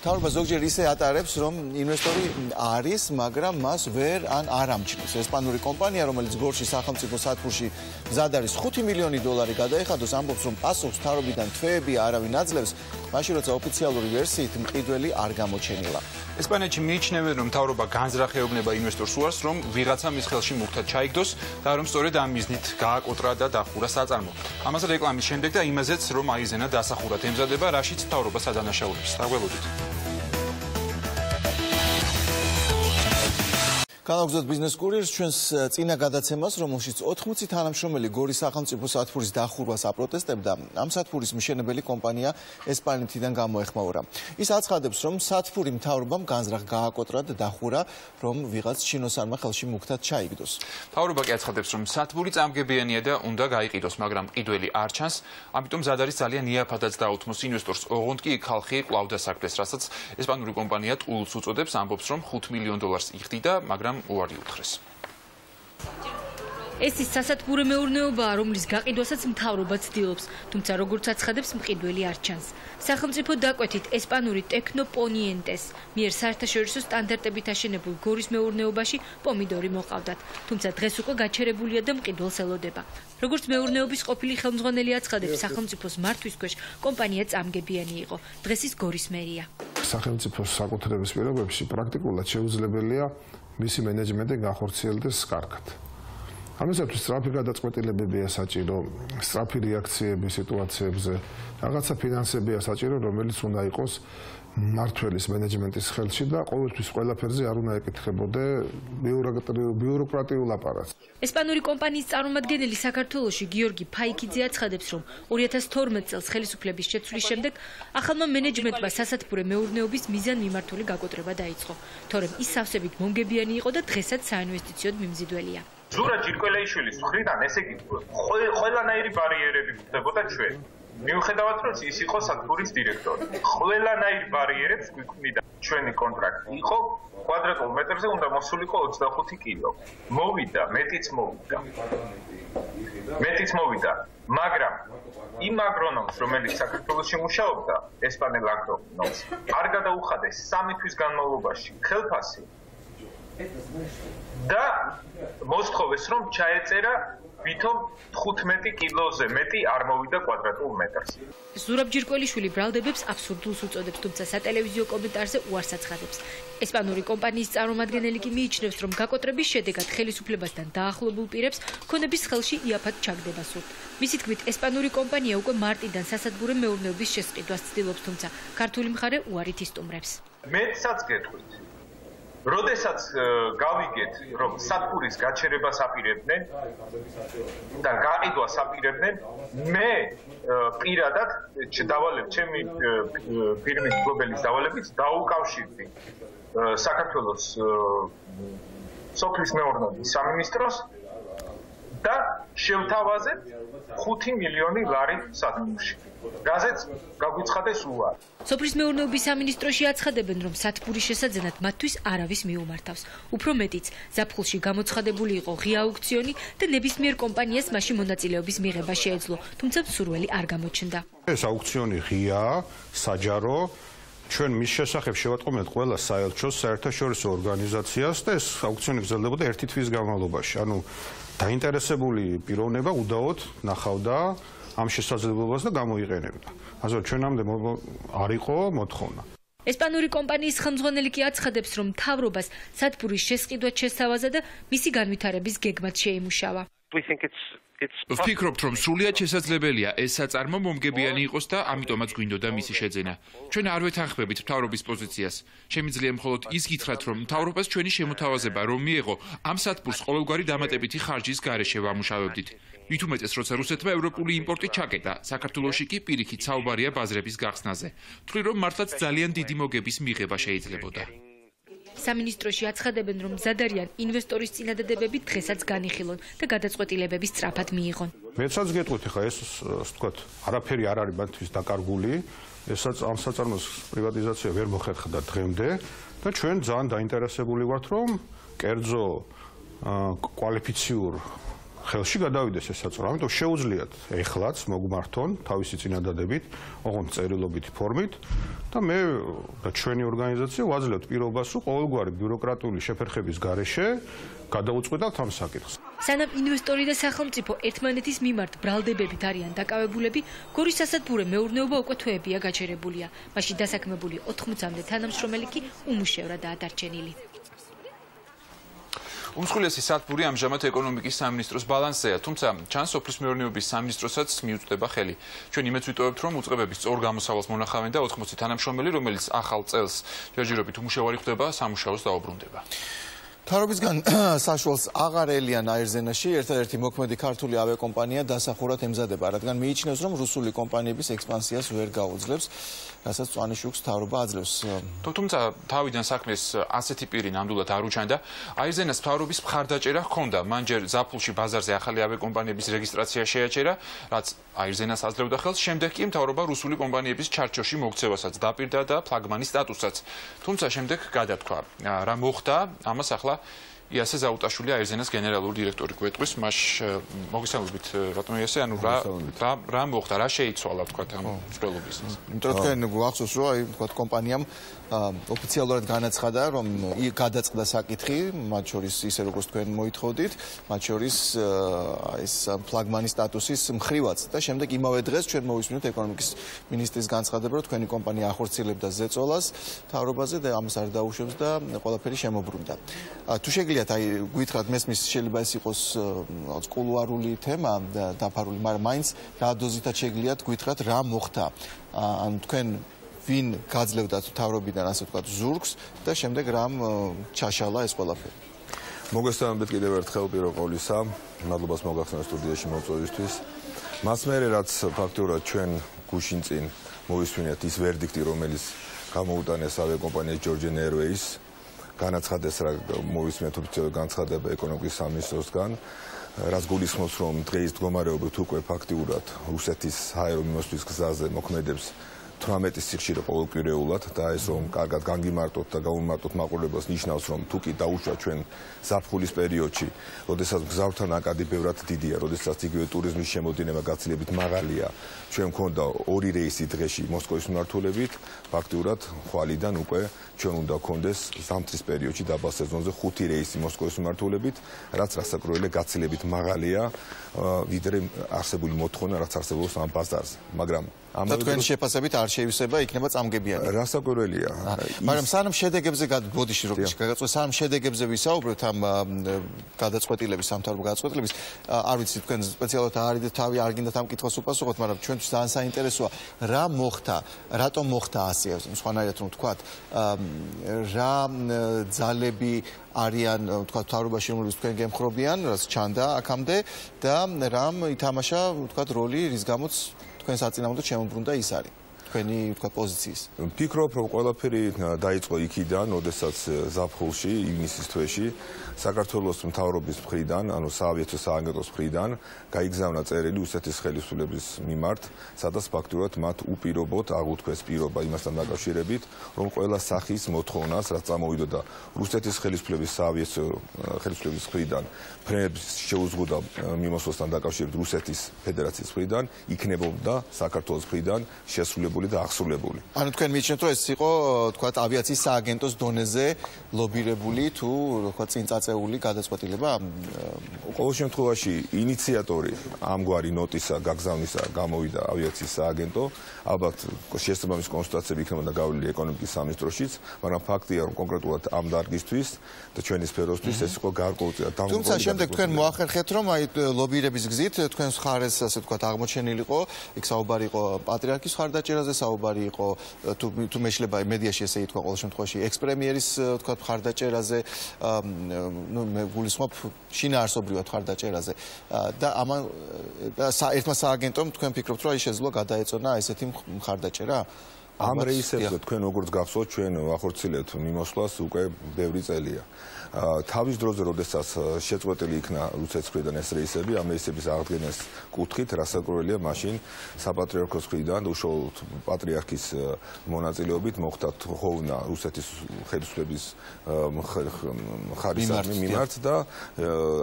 მთავრობა ზოგჯერ ისე ატარებს, რომ ინვესტორი არის, მაგრამ მას ვერ ან არ ამჩნევს. ესპანური კომპანია, რომელიც გორში სახელმწიფო სათბურში მზად არის 5 მილიონი დოლარი გადაეხადოს, ამბობს, რომ პასუხს მთავრობიდან თვეები არავინ აძლევს, მაშინ როცა ოფიციალური ვერსიით მყიდველი არ გამოჩენილა. ესპანეთში მიიჩნევენ, რომ მთავრობა განზრახეობნება ინვესტორს უარს, რომ ვიღაცა მის ხელში მუქთად ჩაიგდოს და რომ სწორედ ამ მიზნით გააკოტრა და დახურა საწარმო. ამაზე რეკლამის შემდეგ და იმაზეც, რომ აიზენა დასახურად ემზადება, რაშიც მთავრობა სადანაშაულებს. დაგველოდით. განაგზავნოთ ბიზნეს კურიერს ჩვენს წინა გადაცემას, რომელშიც 80 თანამშრომელი გორის სახელმწიფო სათბურის დახურვას აპროტესტებდა. ამ სათბურის მშენებელი კომპანია ესპანეთიდან გამოეხმაურა. ის აცხადებს, რომ სათბური მთავრობამ განზრახ გააკოტრა და დახურა, რომ ვიღაც ჩინოსანმა ხელში მუქთად ჩაიგდოს. მთავრობა კი აცხადებს, რომ სათბური წამგებიანია და უნდა გაიყიდოს, მაგრამ ყიდველი არ ჩანს, ამიტომ მზად არის ძალიან იაფადაც დაუთმოს ინვესტორს. ოღონდ კი ხალხი კვლავ დასაქმდეს, რასაც ესპანური კომპანია ტულს უწოდებს, ამბობს, რომ 5 მილიონ დოლარს იხდიდა, მაგრამ უარი უთხრეს. ეს ის სასათბურე მეურნეობაა, რომლის გაყიდვასაც მთავრობა ცდილობს, თუმცა როგორც აცხადებს, მყიდველი არ ჩანს. სახელმწიფო დაკვეთით ესპანური ტექნოპონიენტეს მიერ საერთაშორისო სტანდარტებით აშენებულ გორის მეურნეობაში პომიდორი მოყავდათ, თუმცა დღეს უკვე გაჩერებულია და მყიდველს ელოდება. როგორც მეურნეობის ყოფილი ხელმძღვანელი აცხადებს, სახელმწიფოს მართვის ქვეშ კომპანია წამგებიანი იყო. დღეს ის გორის მერია. სახელმწიფოს საკუთრების პირობებში პრაქტიკულად შეუძლებელია მისი მენეჯმენტი განხორციელდეს კარგად. ამისათვის სწრაფი გადაწყვეტილებებია საჭირო, სწრაფი რეაქციები სიტუაციებზე, რაღაცა ფინანსებია საჭირო, რომელიც უნდა იყოს მმართველის მენეჯმენტის ხელში და ყოველთვის ყველაფერზე არ უნდა ეკითხებოდე ბიუროკრატიულ აპარატს. ესპანური კომპანიის წარმომადგენელი საქართველოში გიორგი ფაიქიძე აცხადებს, რომ 2012 წელს ხელისუფლების შეცვლის შემდეგ ახალმა მენეჯმენტმა სასათბურე მეურნეობის მიზანმიმართული გაკოტრება დაიწყო, თორემ ის სავსებით მომგებიანი იყო და დღესაც საინვესტიციოდ მიმზიდველია. ზურა ჯირკველაიშვილის მხრიდან, ესე იგი, ყველანაირი ბარიერები გვხვდებოდა ჩვენ. მიუხედავად რომ ის იყო სათბურის დირექტორი. ყველანაირ ბარიერებს გვიქმნიდა. ჩვენი კონტრაქტი იყო კვადრატულ მეტრზე უნდა მოსულიყო 25 კილო. მოვიდა, მეტიც მოვიდა, მაგრამ იმ აგრონომს, რომელიც საქართველოში მუშაობდა, ესპანელ აგრონომს, არ გადაუხადეს 3 თვის განმავლობაში ხელფასი და მოსთხოვეს, რომ ჩაეწერა ვითომ 15 კილოზე მეტი არ მოვიდა კვადრატულ მეტრს. ზურაბ ჯირკველიშვილი ბრალდებებს აბსურდულს უწოდებს, თუმცა სატელევიზიო კომენტარზე უარს აცხადებს. ესპანური კომპანიის წარმომადგენელი კი მიიჩნევს, რომ გაკოტრების შედეგად ხელისუფლებასთან დაახლოებულ პირებს ქონების ხელში იაფად ჩაგდება სურთ. მისი თქმით, ესპანური კომპანია უკვე მარტიდან სასათბურე მეურნეობის შესყიდვას ცდილობს, თუმცა ქართული მხარე უარით ისტუმრებს. მეცაც გეტყვით. როდესაც გავიგეთ, რომ სათბურის გაჩერებას აპირებდნენ და გაყიდვას აპირებდნენ, მე პირადად ჩემი ფირმის მფლობელის დავალებით დაუკავშირდი საქართველოს სოფლის მეურნეობის სამინისტროს და შევთავაზეთ 5 მილიონი ლარი სათბურში. რაზეც გაგვიცხადეს უარი. სოფლის მეურნეობის სამინისტროში აცხადებენ, რომ სათბურის შესაძენად მათთვის არავის მიუმართავს. უფრო მეტიც, ზაფხულში გამოცხადებული იყო ღია აუქციონი და ნებისმიერ კომპანიას მასში მონაწილეობის მიღება შეეძლო, თუმცა მსურველი არ გამოჩნდა. ეს აუქციონი ღიაა, საჯარო. ჩვენ მის შესახებ შევატყობინეთ ყველა საელჩოს, საერთაშორისო ორგანიზაციას და ეს აუქციონი გრძელდებოდა 1 თვის განმავლობაში. ანუ დაინტერესებული პიროვნება უდაოდ ნახავდა ამ შესაძლებლობას და გამოიყენებდა. ასე რომ ჩვენამდე არ იყო მოთხოვნა. ესპანური კომპანიის ხელმძღვანელი კი აცხადებს, რომ მთავრობას სათბურის შესყიდვად შესთავაზა და მისი განვითარების გეგმად შეიმუშავა. ვფიქრობთ, რომ სრულიად შესაძლებელია ეს საწარმო მომგებიანი იყოს და ამიტომაც გვინდოდა მისი შეძენა. ჩვენ არ ვეთანხმებით მთავრობის პოზიციას. შემიძლია მხოლოდ ის გითხრათ, რომ მთავრობას ჩვენი შემოთავაზება რომ მიეღო ამ სათბურს ყოველგვარი დამატებითი ხარჯის გარეშე ვამუშავებდით. მით უმეტეს, როცა რუსეთმა ევროპული იმპორტი ჩაკეტა, საქართველოში კი პირიქით საუბარია ბაზრების გახსნაზე. თვლი რომ მართლაც ძალიან დიდი მოგების მიღება შეიძლებოდა. სამინისტროში აცხადებენ, რომ მზად არიან ინვესტორის წინადადებები დღესაც განიხილონ და გადაწყვეტილებები სწრაფად მიიღონ. მეცაც გეტყვით, ხა ეს ვთქვათ, არაფერი არ არის მათთვის დაკარგული, ესაც ამ საწარმოს პრივატიზაცია ვერ მოხერხდა დღემდე და ჩვენ ძალიან დაინტერესებული ვართ, რომ კერძო კვალიფიციურ ხელში გადავიდეს ეს საწარმო, ამიტომ შეუძლიათ ეხლაც მოგმართონ თავისი წინადადებით, ოღონდ წერილობითი ფორმით და მე და ჩვენი ორგანიზაცია ვაძლევთ პირობას, რომ ყოველგვარი ბიუროკრატიული შეფერხების გარეშე გადაუწყვეტავთ ამ საკითხს. სანამ ინვესტორი და სახელმწიფო ერთმანეთის მიმართ ბრალდებებით არიან დაკავებულები, გორის სასათბურე მეურნეობა უკვე თვეებია გაჩერებულია. მაშინ დასაქმებული 80-მდე თანამშრომელი კი უმუშევრადაა დარჩენილი. უმსხვილესი სათბური ამჟამად ეკონომიკის სამინისტროს ბალანსზეა, თუმცა ჩანს სოფლის მეურნეობის სამინისტროსაც მიუწვდება ხელი. ჩვენ იმედს ვიტოვებთ, რომ უწყებების სწორ გამოსავალს მონახავენ და 80 თანამშრომელი, რომელიც ახალ წელს ჯერჯერობით უმუშევარი ხდება, სამუშაოს დაუბრუნდება. მთავრობისგან საშუალს აღარ ელიან აირზენაში ერთადერთი მოქმედი ქართული ავიაკომპანია დასახურად ემზადება, რადგან მიიჩნევს, რომ რუსული კომპანიების ექსპანსიას ვერ გაუძლებს, რასაც მწვანე შუქს მთავრობა აძლევს. თუმცა თავიდან საქმეს ასეთი პირი ნამდვილად არ უჩანდა. აირზენას მთავრობის მხარდაჭერა ჰქონდა. მან ჯერ ზაფხულში ბაზარზე ახალი ავიაკომპანიების რეგისტრაცია შეაჩერა, რაც აირზენას აძლევდა ხელს, შემდეგ კი მთავრობა რუსული კომპანიების ჩარჩოში მოქცევასაც დაპირდა და ფლაგმანის სტატუსსაც. თუმცა შემდეგ გადათქვა. რა მოხდა, ამას ახლა იასე ზაუტაშვილი აირზენას გენერალური დირექტორი გვეტყვის, მას მოგესალმებით ბატონო იასე, ანუ რა მოხდა, რა შეიცვალა თქვა ამ მსვლელობისას. იმიტომ თქვენ გვახსოვს, რომ აი თქვა კომპანიამ ოფიციალურად განაცხადა, რომ გადაწყდა საკითხი, მათ შორის ისე როგორც თქვენ მოითხოვდით, მათ შორის ეს ფლაგმანის სტატუსის მხრივაც და შემდეგ იმავე დღეს ჩვენ მოვისმინეთ ეკონომიკის მინისტრის განცხადება, რომ თქვენი კომპანია ახორციელებდა ზეწოლას მთავრობაზე და ამას არ დაუშვებს და ყველაფერი შემოbrunდა. თუ შეგიძლიათ აი გითხრათ, მესმის შეიძლება ეს იყოს რაღაც კულუარული თემა დაფარული, მაგრამ მაინც რა დოზითაც შეგიძლიათ გითხრათ რა მოხდა. ან თქვენ ვინ გაძლევდათ მთავრობიდან ასე ვთქვათ ზურგს და შემდეგ რამ ჩაშალა ეს ყველაფერი. მოგესალმებით კიდევ ერთხელ პირველ ყოვლისა, მადლობას მოგახსენებთ სტუდიაში მოწვევისთვის. მას მერე რაც ფაქტურად ჩვენ გუშინ წინ მოვისმინეთ ის ვერდიქტი, რომელიც გამოუტანეს ავიაკომპანია Georgian Airways, განაცხადეს რა მოვისმინეთ ოფიციალური განცხადება ეკონომიკის სამინისტროსგან, რაც გულისხმობს, რომ დღეის მდგომარეობით უკვე ფაქტიურად რუსეთის საერო მიმოსვლის გზაზე მოქმედებს 18 სიხშირე ყოველკვირეულად და ეს რომ კარგად განგიმარტოთ და გაუმარტოთ მაყურებელს ნიშნავს, რომ თუ კი დაუშვა ჩვენ ზაფხულის პერიოდში, როდესაც მგზავრთა ნაკადი ბევრად დიდია, როდესაც იგივე ტურიზმის შემოდინება გაცილებით მაღალია, ჩვენ მქონდა 2 რეისი დღეში მოსკოვის მიმართულებით, ფაქტიურად ხვალიდან უკვე ჩვენ უნდა გქონდეს ზამთრის პერიოდში დაბალ სეზონზე 5 რეისი მოსკოვის მიმართულებით, რაც რასაკვირველია გაცილებით მაღალია ვიდრე არსებული მოთხოვნა, რაც არსებობს ამ ბაზარზე, მაგრამ და თქვენი შეფასებით არ შეივსება იქნება წამგებიანი. რასაკვირველია. მაგრამ სანამ შედეგებზე ბოდიში როგორ გაგაწყვეტ, სანამ შედეგებზე ვისაუბრებთ ამ გადაწყვეტილების, სამთავრობო გადაწყვეტილების, არ ვიცი თქვენ სპეციალურად არიდეთ თავი, არ გინდათ ამ კითხვას უპასუხოთ, მაგრამ ჩვენთვის ძალიან საინტერესოა, რა მოხდა, რატომ მოხდა ასე, სხვანაირად რომ ვთქვათ, რა ძალები არიან, ვთქვათ, მთავრობაში, რომლებიც თქვენ გემხრობიან, რაც ჩანდა აქამდე და რამ ითამაშა, ვთქვათ, როლი, რის გამოც თქვენ საწინააღმდეგოდ შემოbrunდა ის არის. თქვენი თქვა პოზიციის? ვფიქრობ, რომ ყველაფერი დაიწყო იქიდან, როდესაც ზაფხულში, ივნისის თვეში საქართველოს მთავრობის მხრიდან, ანუ საავიაციო სააგენტოს მხრიდან გაიგზავნა წერილი რუსეთის ხელისუფლების მიმართ, სადაც ფაქტურად მათ უპირობოდ აღუთქვეს პირობა იმასთან დაკავშირებით, რომ ყველა სახის მოთხოვნას, რაც წამოვიდოდა რუსეთის ხელისუფლების საავიაციო ხელისუფლების მხრიდან, ფრენების შეუზღუდა მიმოსვლასთან დაკავშირებით რუსეთის ფედერაციის მხრიდან, იქნებოდა საქართველოს მხრიდან შესრულებული და აღსრულებული. ანუ თქვენ მიიჩნევთ, რომ ეს იყო თქვათ ავიაციის სააგენტოს დონეზე ლობირებული თუ თქვათ წინ წაწეული გადაწყვეტილება? ყოველ შემთხვევაში ინიციატორი ამგვარი ნოტისა გაგზავნისა გამოვიდა ავიაციის სააგენტო, ალბათ შესაბამის კონსულტაციები იქნებოდა გავლილი ეკონომიკის სამინისტროშიც, მაგრამ ფაქტია, რომ კონკრეტულად ამ დარგისთვის და ჩვენი სფეროსთვის ეს იყო გარკვეულწილად დამოკიდებული. თუმცა შემდეგ თქვენ მოახერხეთ, რომ აი ლობირების გზით თქვენს მხარეს ასე თქვათ აღმოჩენილიყო, იქ საუბარი იყო პატრიარქის მხარდაჭერაზე, საუბარი იყო თუ მეშლება მედიაში ესე ითქვა ყოველ შემთხვევაში ექს-პრემიერის თქვათ მხარდაჭერაზე, ну მე გულისხმობ შინაარსობრივად მხარდაჭერაზე და ამან ერთმა სააგენტომ თქვენ ფიქრობთ, რომ აი შესაძლოა გადაეწონა ესეთი მხარდაჭერა? ამ რეისებზე თქვენ როგორც გახსოვთ, ჩვენ ვახორციელებთ მიმოსვლას უკვე ბევრი წელია. თავის დროზე, როდესაც შეწყვეტილი იქნა რუსეთის მხრიდან ეს რეისები, ამ რეისების აღდგენას კუთხით, რასაკვირველია, მაშინ საპატრიარქოს მხრიდან უშუალოდ პატრიარქის მონაწილეობით მოხდა თხოვნა რუსეთის ხელისუფლების ხარისხის მიმართ და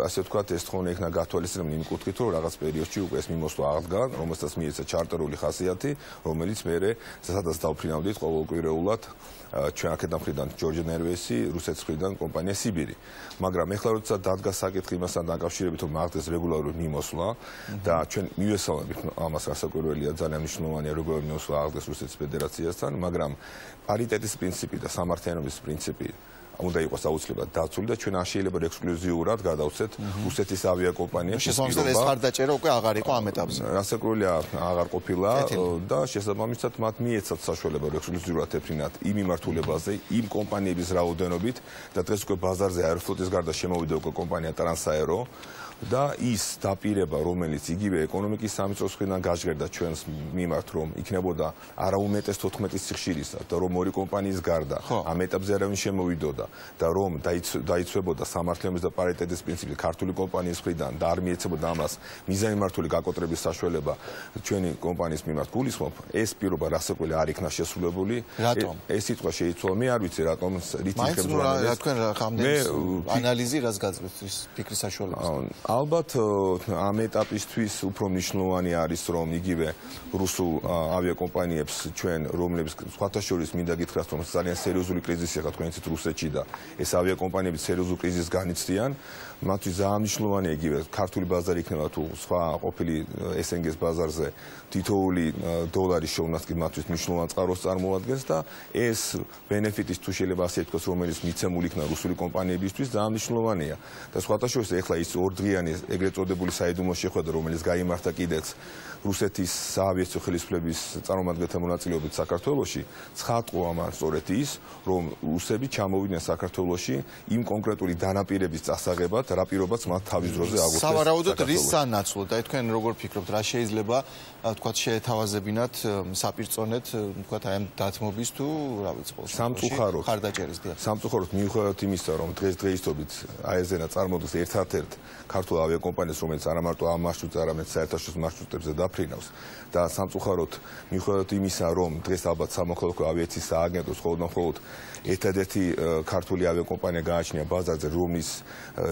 ასე ვთქვათ, ეს თხოვნა იქნა გათვალისწინებული იმ კუთხით, რომ რაღაც პერიოდში უკვე ეს მიმოსვლა აღდგა, რომელსაც მიეცა ჩარტერული ხასიათი, რომელიც მერე სადაც დავფრინავდით ყოველკვირეულად ჩვენ აქედან მხრიდან ჯორჯ ნერვესი, რუსეთის მხრიდან კომპანია სიბირი. მაგრამ ეხლა როდესაც დადგა საკითხი იმასთან დაკავშირებით, რომ აღდგეს რეგულარული მიმოსვლა და ჩვენ მივესალმებით ამას, რასაკვირველია, ძალიან მნიშვნელოვანია რეგულარული მიმოსვლა აღდგეს რუსეთის ფედერაციასთან, მაგრამ პარიტეტის პრინციპი და სამართლიანობის პრინციპი უნდა იყოს აუცილებლად დაცული და ჩვენ არ შეიძლება ექსკლუზიურად გადავცეთ რუსეთის ავიაკომპანიებს. შესაბამისად ეს მხარდაჭერა უკვე აღარ იყო ამ ეტაპზე. რასაკვირველია, აღარ ყოფილა და შესაბამისად მათ მიეცათ საშუალება ექსკლუზიურად ეფრინათ იმ მიმართულებაზე, იმ კომპანიების რაოდენობით და დღეს უკვე ბაზარზე აეროფლოტის გარდა შემოვიდა უკვე კომპანია ტრანსაერო და ის დაპირება, რომელიც იგივე ეკონომიკის სამინისტროს მხრიდან გაჟღერდა ჩვენს მიმართ, რომ იქნებოდა არა უმეტეს 14 სიხშირისა და რომ ორი კომპანიის გარდა ამ ეტაპზე არავინ შემოვიდოდა და რომ დაიცვებოდა სამართლიანობის და პარიტეტის პრინციპი ქართული კომპანიის მხრიდან და არ მიეცებოდა ამას მიზანმიმართული გაკოტრების საშუალება ჩვენი კომპანიის მიმართ გულისხმობ, ეს პირობა რასაკვირველი არ იქნა შესრულებული. ეს სიტყვა შეიცვალა, მე არ ვიცი რატომ რითი ხელმძღვანელი თქვენ რამდენი ანალიზი რას გაძლევთ ის ფიქრის საშუალებას? ალბათ ამ ეტაპისთვის უფრო მნიშვნელოვანი არის, რომ იგივე რუსულ ავიაკომპანიებს ჩვენ, რომლებიც სხვათა შორის მინდა გითხრათ, რომ ძალიან სერიოზული კრიზისი ახლა თქვენ იცით რუსეთში და ეს ავიაკომპანიები სერიოზულ კრიზისს განიცდიან, მათთვის ძალიან მნიშვნელოვანია იგივე ქართული ბაზარი იქნება თუ სხვა ყოფილი SNG-ს ბაზარზე თითოეული დოლარის შეუნაც კი მათთვის მნიშვნელოვან წყაროს წარმოადგენს და ეს ბენეფიტის თუ შეიძლება ასე ითქვას, რომელიც მიცემული იქნა რუსული კომპანიებისთვის ძალიან მნიშვნელოვანია და სხვათა შორის ახლა ის ორდღიანი ეგრეთ წოდებული საიდუმლო შეხვედრა, რომელიც გაიმართა კიდეც რუსეთის საავიაციო ხელისუფლების წარმომადგენელთა მონაწილეობით საქართველოში, ცხადყო ამან სწორედ ის, რომ რუსები ჩამოვიდნენ საქართველოში იმ კონკრეტული დანაპირების წასაღებად, რა პირობაც მათ თავის დროზე აღუდგეს. სავარაუდოდ რის სანაცვლოდ, აი თქვენ როგორ ფიქრობთ, რა შეიძლება თქვათ შეეთავაზებინათ საპირწონეთ, თქვათ აი ამ დათმობის თუ რა ვიცი ყოველ სამწუხაროდ ხარდაჭერის დიახ. სამწუხაროდ მიუხედავად იმისა, რომ დღესდღეობით აერზენა წარმოადგენს ერთ-ერთ ქართულ ავიაკომპანიას, რომელიც არა მარტო ამ მარშრუტზე, არამედ საერთაშორისო მარშრუტებზე დაფრინავს და სამწუხაროდ მიუხედავად იმისა, რომ დღეს ალბათ სამოქალაქო ავიაციის სააგენტოს მხოლოდ ერთადერთი ქართული ავიაკომპანია გააჩნია ბაზარზე, რომლის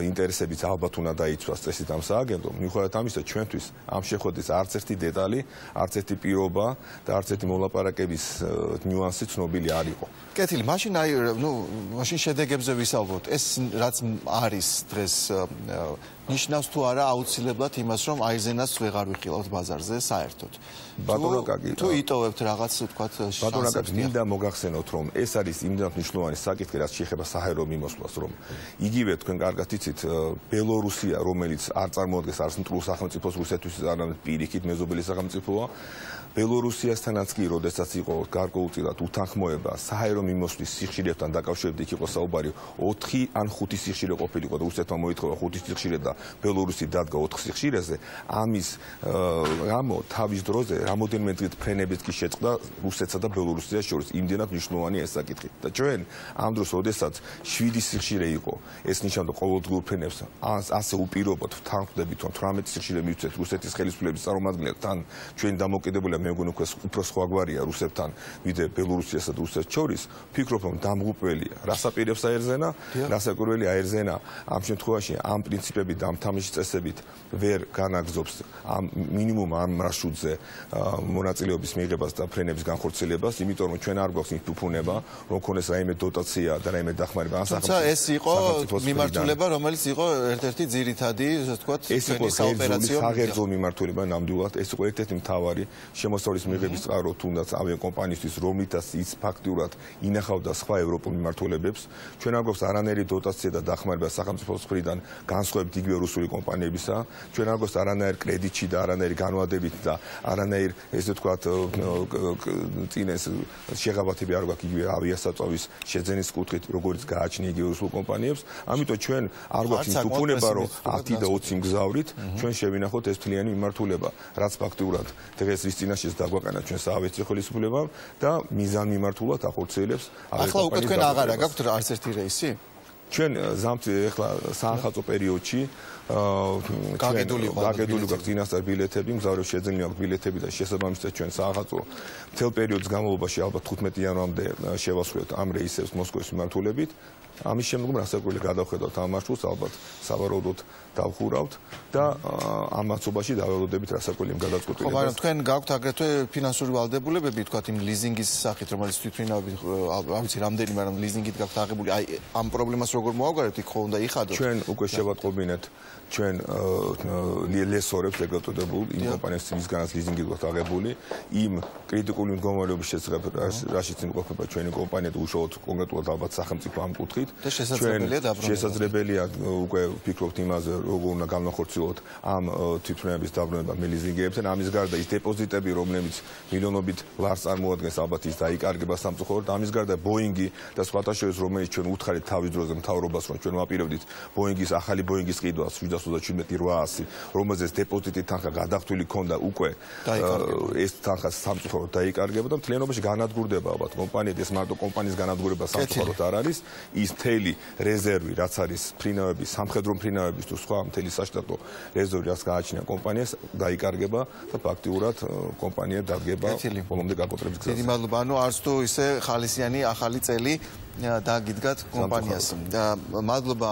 ინტერესებიც ალბათ უნდა დაიცვას წესით ამ სააგენტომ, მიუხედავად ამისა, ჩვენთვის ამ შეხვედრის არც ერთი დეტალი, არც ერთი პირობა და არც ერთი მოლაპარაკების ნიუანსი ცნობილი არ იყო. კეთილი, მაშინ აი, მაშინ შედეგებზე ვისაუბროთ. ეს რაც არის დღეს ნიშნავს თუ არა აუცილებლად იმას, რომ აიზენას ვეღარ ვიხილავთ ბაზარზე საერთოდ. ბატონო კაკი, თუ იტოვებთ რაღაც, თქვათ, ბატონო კაკი, მინდა მოგახსენოთ, რომ ეს არის იმდენად მნიშვნელოვანი საკითხი, რაც შეეხება საჰაერო მიმოსვლას, რომ იგივე თქვენ კარგად იცით, ბელორუსია, რომელიც არ წარმოადგენს არც მტრულ სახელმწიფოს რუსეთთვის, არამედ პირიქით მეზობელი სახელმწიფოა, ბელორუსიასთანაც კი, როდესაც იყო გარკვეულწილად უთანხმოება საჰაერო მიმოსვლის სიხშირეებთან დაკავშირებით, იქ იყო საუბარი 4 ან 5 სიხშირე ყოფილიყო და რუსეთმა მოითხოვა 5 სიხშირე და ბელორუსი დადგა 4 სიხშირეზე, ამის გამო თავის დროზე რამოდენიმე დღით ფრენებიც კი შეწყდა რუსეთსა და ბელორუსიას შორის. იმდენად მნიშვნელოვანია ეს საკითხი. და ჩვენ ამ დროს, როდესაც 7 სიხშირე იყო, ეს ნიშნავდა ყოველდღიურ ფრენებს, ასე უპირობოდ ვთანხმდებით, რომ 18 სიხშირე მივცეთ რუსეთის ხელისუფლების წარმომადგენლებთან, ჩვენი დამოკიდებულება მე მგონი უფრო სხვაგვარია რუსებთან, ვიდრე ბელორუსიასა და რუსეთს შორის. ვფიქრობ, რომ დამღუპველია. რასაპირებს აერძენა, რასაკვირველია აერძენა ამ შემთხვევაში ამ პრინციპებით და ამ თამაშის წესებით ვერ განაგზობს ამ მინიმუმ ამ მარშრუტზე მონაწილეობის მიღებას და ფრენების განხორციელებას, იმიტომ რომ ჩვენ არ გვაქვს ის უფუნება, რომ ქონდეს რაიმე დოტაცია და რაიმე დახმარება ამ სახელმწიფოს. თუმცა ეს იყო მიმართულება, რომელიც იყო ერთ-ერთი ძირითადი, ასე ვთქვათ, ჩვენი საოპერაციო საღერძო მიმართულება ნამდვილად ეს იყო ერთ-ერთი მთავარი შემოსავლის მიღების წყარო თუნდაც ავიაკომპანიისთვის, რომლითაც ის ფაქტიურად ინახავდა სხვა ევროპულ მიმართულებებს. ჩვენ არ გვაქვს არანაირი დოტაცია და დახმარება სახელმწიფოს მხრიდან განსხვავებით იგივე რუსული კომპანიებისა. ჩვენ არ გვაქვს არანაირი კრედიტში და არანაირი განვადებით და არანაირი ესე ვთქვათ წინეს შეღავათები არ გვაქვს იგივე ავიასაწვავის შეძენის კუთხით, როგორც გააჩნია იგივე რუსულ კომპანიებს. ამიტომ ჩვენ არ გვაქვს ის უფუნება, რომ 10 და 20 მგზავრით ჩვენ შევინახოთ ეს მთლიანი მიმართულება, რაც ფაქტიურად დღეს ის წინაშეც დაგვაყენა ჩვენ საავიაციო ხელისუფლებამ და მიზან მიმართულად ახორციელებს. ახლა უკვე თქვენ აღარ გაქვთ არც ერთი რეისი? ჩვენ ზამთრის ახლა საახალწლო პერიოდში გაგედული გვაქვს წინასწარ ბილეთები, მგზავრებს შეძენილი აქვს ბილეთები და შესაბამისად ჩვენ საახალწლო მთელ პერიოდის განმავლობაში ალბათ 15 იანვრამდე შევასრულებთ ამ რეისებს მოსკოვის მიმართულებით. ამის შემდგომ რასაკვირველია გადავხედავთ ამ მარშრუტს, ალბათ სავარაუდოდ დავხურავთ და ამ მაცობაში დაველოდებით რასაკვირველია გადაწყვეტილებას. ხო, მაგრამ თქვენ გაქვთ აგრეთვე ფინანსური ვალდებულებები, თქვათ იმ ლიზინგის სახით, რომელიც თვითმფრინავებით, არ ვიცი რამდენი, მაგრამ ლიზინგით გაქვთ აღებული. აი ამ პრობლემას როგორ მოაგვარებთ, იქ ხო უნდა იხადოთ? ჩვენ უკვე შევატყობინეთ ჩვენ ლესორებს ეგრეთოდებულ იმ კომპანიებს, ვისგანაც ლიზინგი გვაქვს აღებული, იმ კრიტიკული მდგომარეობის შესახებ, რაშიც იმყოფება ჩვენი კომპანია და უშუალოდ კონკრეტულად ალბათ სახელმწიფო ამ კუთხით. შესაძლებელია უკვე ვფიქრობთ იმაზე, როგორ უნდა განახორციელოთ ამ თვითმფრინავების დაბრუნება მელიზინგებთან. ამის გარდა ის დეპოზიტები, რომლებიც მილიონობით ლარს წარმოადგენს, ალბათ ის დაიკარგება სამწუხაროდ. ამის გარდა ბოინგი და სხვათა შორის, რომელიც ჩვენ უთხარით თავის დროზე მთავრობას, რომ ჩვენ ვაპირებდით ბოინგის ახალი ბოინგის ყიდვას 737-800, რომელზეც დეპოზიტი თანხა გადახდული ქონდა უკვე ეს თანხა სამწუხაროდ დაიკარგება და მთლიანობაში განადგურდება ალბათ კომპანია, ეს მარტო კომპანიის განადგურება სამწუხაროდ არ არის. ის მთელი რეზერვი, რაც არის ფრინავების, სამხედრო ფრინავების თუ სხვა მთელი საშტატო რეზერვი, რაც გააჩნია კომპანიას, დაიკარგება და ფაქტიურად კომპანია დადგება ბოლომდე გაკოტრების გზაზე. დიდი მადლობა. ანუ არც თუ ისე ხალისიანი ახალი წელი დაგიდგათ კომპანიას. და მადლობა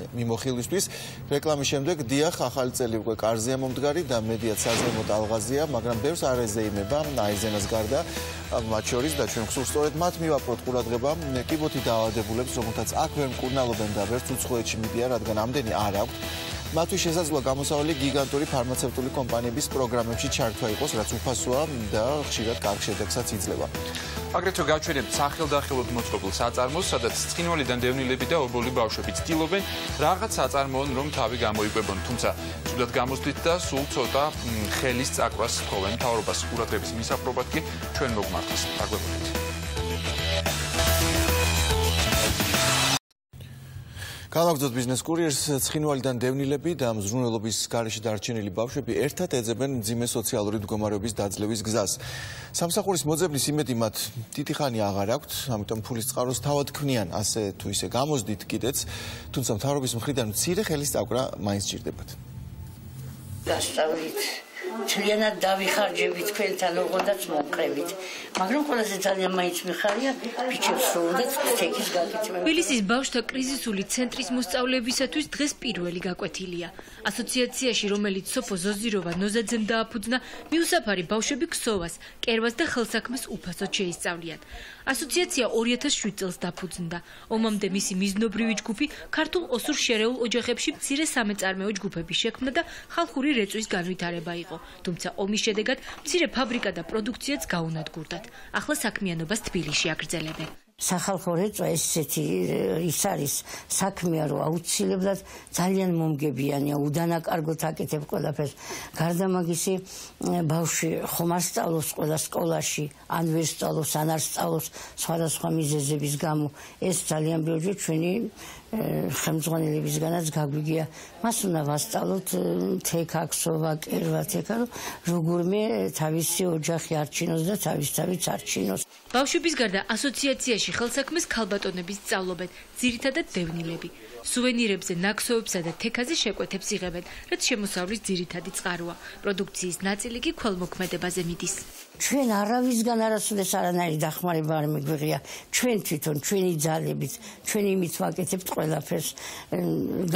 მიმოხილვისთვის. რეკლამის შემდეგ დიახ, ახალი წელი უკვე კარზეა მომდგარი და მედიაც საზეიმოდ ალღაზია, მაგრამ ბევრს არ ეზეიმება აიზენას გარდა, მათ შორის და ჩვენ ხსოვს სწორედ მათ მივაპყროთ ყურადღება კიბოთი დაავადებულებს, რომელთაც აქ ვერ მკურნალობენ და ვერც უცხოეთში მიდიან, რადგან ამდენი არ აქვთ. მათთვის შესაძლოა გამოსავალი გიგანტური ფარმაცევტული კომპანიების პროგრამებში ჩართვა იყოს, რაც უფასოა და ხშირად კარგ შედეგსაც იძლევა. აგრეთვე გავჩვენებთ სახელდახელოდ მოწყობილ საწარმოს, სადაც ცხინვალიდან დევნილები და ობოლი ბავშვები ცდილობენ რაღაც საწარმოონ, რომ თავი გამოიკვებონ, თუმცა ცუდად გამოსვლით და სულ ცოტა ხელის წაკვას თხოვენ მთავრობას. ყურადღების მისაპყრობად კი ჩვენ მოგმართავს. დაგვეუბნებით. გავაგზავნოთ ბიზნეს კურიერს. ცხინვალიდან დევნილები და მზრუნველობის გარეშე დარჩენილი ბავშვები ერთად ეძებენ მძიმე სოციალური მდგომარეობის დაძლევის გზას. სამსახურის მოძებნის იმედი მათ დიდი ხანი აღარ აქვთ, ამიტომ ფულის წყაროს თავად ქმნიან, ასე თუ ისე გამოსდით კიდეც, თუმცა მთავრობის მხრიდან მცირე ხელის წაკვრა მაინც სჭირდებათ. გასწავლით მთლიანად დავიხარჯებით თქვენთან, ოღონდაც მომყრებით. მაგრამ ყველაზე ძალიან მაინც მიხარია ბიჭებს, რომ უნდათ თექის გაკეთება. თბილისის ბავშვთა კრიზისული ცენტრის მოსწავლეებისათვის დღეს პირველი გაკვეთილია. ასოციაციაში, რომელიც სოფო ზოზიროვა ნოზაძემ დააფუძნა, მიუსაფარი ბავშვები ქსოვას, კერვას და ხელსაქმეს უფასოდ შეისწავლიან. ასოციაცია 2007 წელს დაფუძნდა. ომამდე მისი მიზნობრივი ჯგუფი ქართულ ოსურ შერეულ ოჯახებში მცირე სამეწარმეო ჯგუფების შექმნა და ხალხური რეწვის განვითარება იყო. თუმცა ომის შედეგად მცირე ფაბრიკა და პროდუქციაც გაუნადგურდათ. ახლა საქმიანობას თბილისში აგრძელებენ. სახალხო რეწვა ესეთი ის არის საქმეა, რომ აუცილებლად ძალიან მომგებიანია, უდანაკარგოთ აკეთებ ყველაფერს. გარდა მაგისი ბავშვი ხომ არ სწავლობს ყველა სკოლაში, ან ვერ სწავლობს, ან არ სწავლობს სხვადასხვა მიზეზების გამო. ეს ძალიან ბევრი ჩვენი ხელმძღვანელებისგანაც გაგვიგია მას უნდა ვასწავლოთ თექაქსოვა კერვა თექა როგორმე თავისი ოჯახი არჩინოს და თავის არჩინოს ბავშვების გარდა ასოციაციაში ხელსაქმეს ქალბატონები სწავლობენ ძირითადად დევნილები სუვენირებზე ნაქსოვებსა და თექაზე შეკვეთებს იღებენ რაც შემოსავლის ძირითადი წყაროა პროდუქციის ნაწილი კი ქველმოქმედებაზე მიდის ჩვენ არავისგან არასოდეს არანაირი დახმარება არ მიგვიღია ჩვენ თვითონ ჩვენი ძალებით ჩვენ იმით ვაკეთებთ ყველაფერს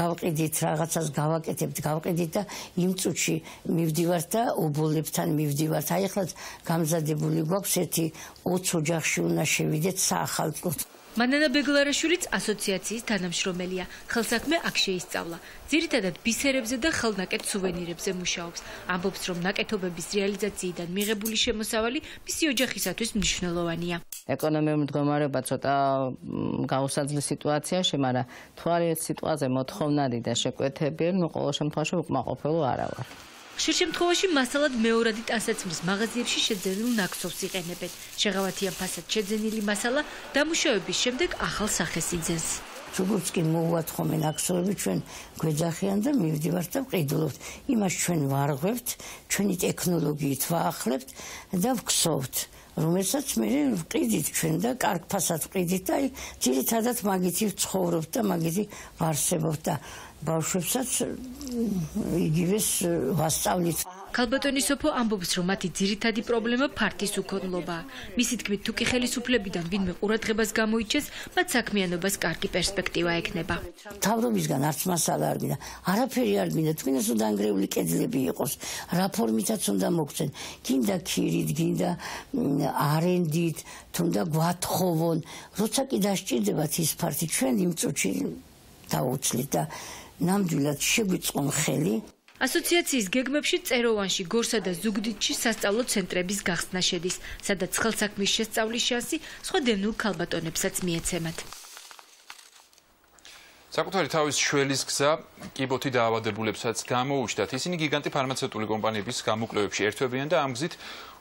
გავყიდით რაღაცას გავყიდით და იმ წუთში მივდივართ და უბოლებთან მივდივართ აი ახლა გამზადებული გვაქვს ერთი 20 ოჯახში უნდა შევიდეთ საახალწლოდ მანანა ბეგლარაშვილიც ასოციაციის თანამშრომელია. ხელსაქმე აქ შეისწავლა. ძირითადად ბისერებზე და ხელნაკეთ სუვენირებზე მუშაობს. ამბობს, რომ ნაკეთობების რეალიზაციიდან მიღებული შემოსავალი მისი ოჯახისათვის მნიშვნელოვანია. ეკონომიკური მდგომარეობა ცოტა გაუსაძლო სიტუაციაში, მაგრამ თვალის სიტუაციაზე მოთხოვნადი და შეკვეთები, ნუ ყოველ შემთხვევაში უკმაყოფილო არა ვარ. ხშირ შემთხვევაში მასალად მეორადი ტანსაცმლის მაღაზიებში შეძენილ ნაქსოვს იყენებენ. შეღავათიან ფასად შეძენილი მასალა დამუშავების შემდეგ ახალ სახეს იძენს. როგორც კი მოვუვათ ხოლმე ნაქსოვები ჩვენ გვეძახიან და მივდივართ და ვყიდულობთ. იმას ჩვენ ვარღვევთ, ჩვენი ტექნოლოგიით ვაახლებთ და ვქსოვთ. რომელსაც მე ვყიდით ჩვენ და კარგ ფასად ვყიდით და ძირითადად მაგითი ვცხოვრობთ და მაგითი ვარსებობთ და ბავშვებსაც იგივეს ვასწავლით. ქალბატონი სოფო ამბობს, რომ მათი ძირითადი პრობლემა ფართის უქონლობაა. მისი თქმით, თუ კი ხელისუფლებიდან ვინმე ყურადღებას გამოიჩეს, მათ საქმიანობას კარგი პერსპექტივა ექნება. თავრობისგან არც მასალა არ გვინდა, არაფერი არ გვინდა, თქვენას უნდა დანგრეული კედლები იყოს, რაფორმითაც უნდა მოგცენ, გინდა ქირით, გინდა არენდით, თუნდა გვათხოვონ, როცა კი დასჭირდებათ ის ფართი, ჩვენ იმ წუთში დავუცლით და ნამდვილად შეგვიწყონ ხელი. ასოციაციის გეგმებში წეროვანში, გორსა და ზუგდიდში სასწავლო ცენტრების გახსნა შედის, სადაც ხელსაქმის შესწავლის შანსი სხვა დევნილ ქალბატონებსაც მიეცემათ. საკუთარი თავის შველის გზა კიბოთი დაავადებულებსაც გამოუჩნდათ. ისინი გიგანტი ფარმაცევტული კომპანიების გამოკვლევებში ერთვებიან და ამ გზით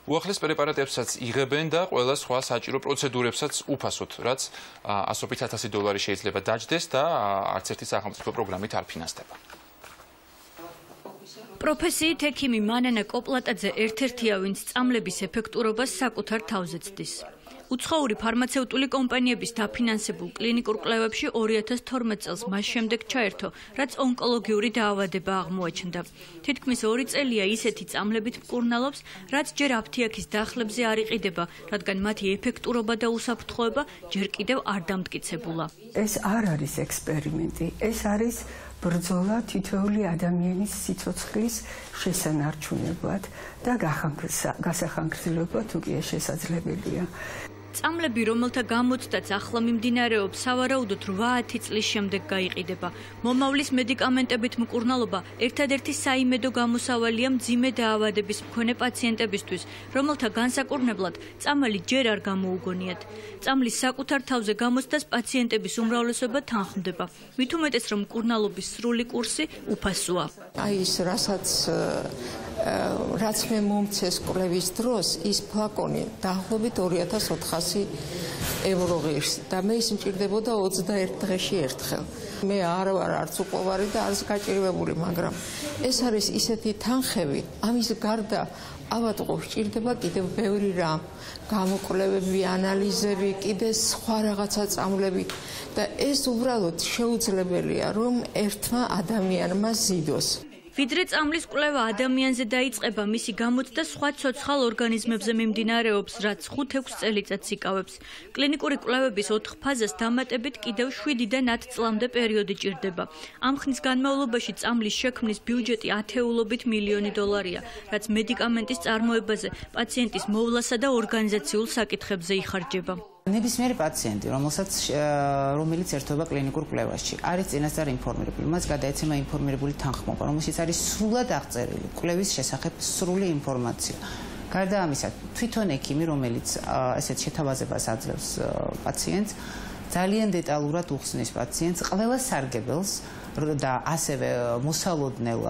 უახლეს პრეპარატებსაც იღებენ და ყველა სხვა საჭირო პროცედურებსაც უფასოდ, რაც $100,000 შეიძლება დაჯდეს და არც ერთი სახელმწიფო პროგრამით არ ფინანსდება. პროფესიით ექიმი მანანა კოპლატაძე ერთ-ერთია, ვინც წამლების ეფექტურობას საკუთარ თავზე ცდის. უცხოური ფარმაცევტული კომპანიების დაფინანსებულ კლინიკურ კვლევებში 2012 წელს მას შემდეგ ჩაერთო, რაც ონკოლოგიური დაავადება აღმოაჩნდა. თითქმის 2 წელია ისეთი წამლებით მკურნალობს, რაც ჯერ აფთიაქის დახლებზე არ იყიდება, რადგან მათი ეფექტურობა და უსაფრთხოება ჯერ კიდევ არ დამტკიცებულა. ეს არ არის ექსპერიმენტი, ეს არის ბრძოლა თითოეული ადამიანის სიცოცხლის შესანარჩუნებლად და გასახანგრძლივებლად უკია შესაძლებელია. წამლები, რომელთა გამოცდაც ახლა მიმდინარეობს, სავარაუდოდ 8 წლის შემდეგ გაიყიდება. მომავლის მედიკამენტებით მკურნალობა ერთადერთი საიმედო გამოსავალია მძიმე დაავადების მქონე პაციენტებისთვის, რომელთა განსაკურნებლად წამალი ჯერ არ გამოუგონიათ. წამლის საკუთარ თავზე გამოცდას პაციენტების უმრავლესობა თანხმდება. მით უმეტეს, რომ მკურნალობის სრული კურსი უფასოა. აი ის რაც მე მომცეს კვლევის დროს, ის ფლაკონი დაახლოებით 2400 ღირს და მე ის მჭირდებოდა 21 დღეში ერთხელ. მე არ ვარ არც უყვარვარი და არც გაჭირვებული, მაგრამ ეს არის ისეთი თანხები, ამის გარდა ავატყო სჭირდება კიდევ ბევრი რამ, გამოკვლევები, ანალიზები, კიდე სხვა რაღაცა წამლები და ეს უბრალოდ შეუძლებელია, რომ ერთმა ადამიანმა ზიდოს. ვიდრე წამლის კვლევა ადამიანზე დაიწყება, მისი გამოცდა სხვა ცოცხალ ორგანიზმებზე მიმდინარეობს, რაც 5-6 წელიწადს იკავებს. კლინიკური კვლევების 4 ფაზას დამატებით კიდევ 7-დან 10 წლამდე პერიოდი ჭირდება. ამ ხნის განმავლობაში წამლის შექმნის ბიუჯეტი $10 მილიონი, რაც მედიკამენტის წარმოებაზე, პაციენტის მოვლასა და ორგანიზაციულ საკითხებზე იხარჯება. ნებისმიერი პაციენტი, რომელიც ერთვება კლინიკურ კვლევაში, არის წინასწარ ინფორმირებული. მას გადაეცემა ინფორმირებული თანხმობა, რომელშიც არის სრულად აღწერილი კვლევის შესახებ სრული ინფორმაცია. გარდა ამისა, თვითონ ექიმი, რომელიც ესეთ შეთავაზებას აძლევს პაციენტს, ძალიან დეტალურად უხსნის პაციენტს ყველა სარგებელს და ასევე მოსალოდნელ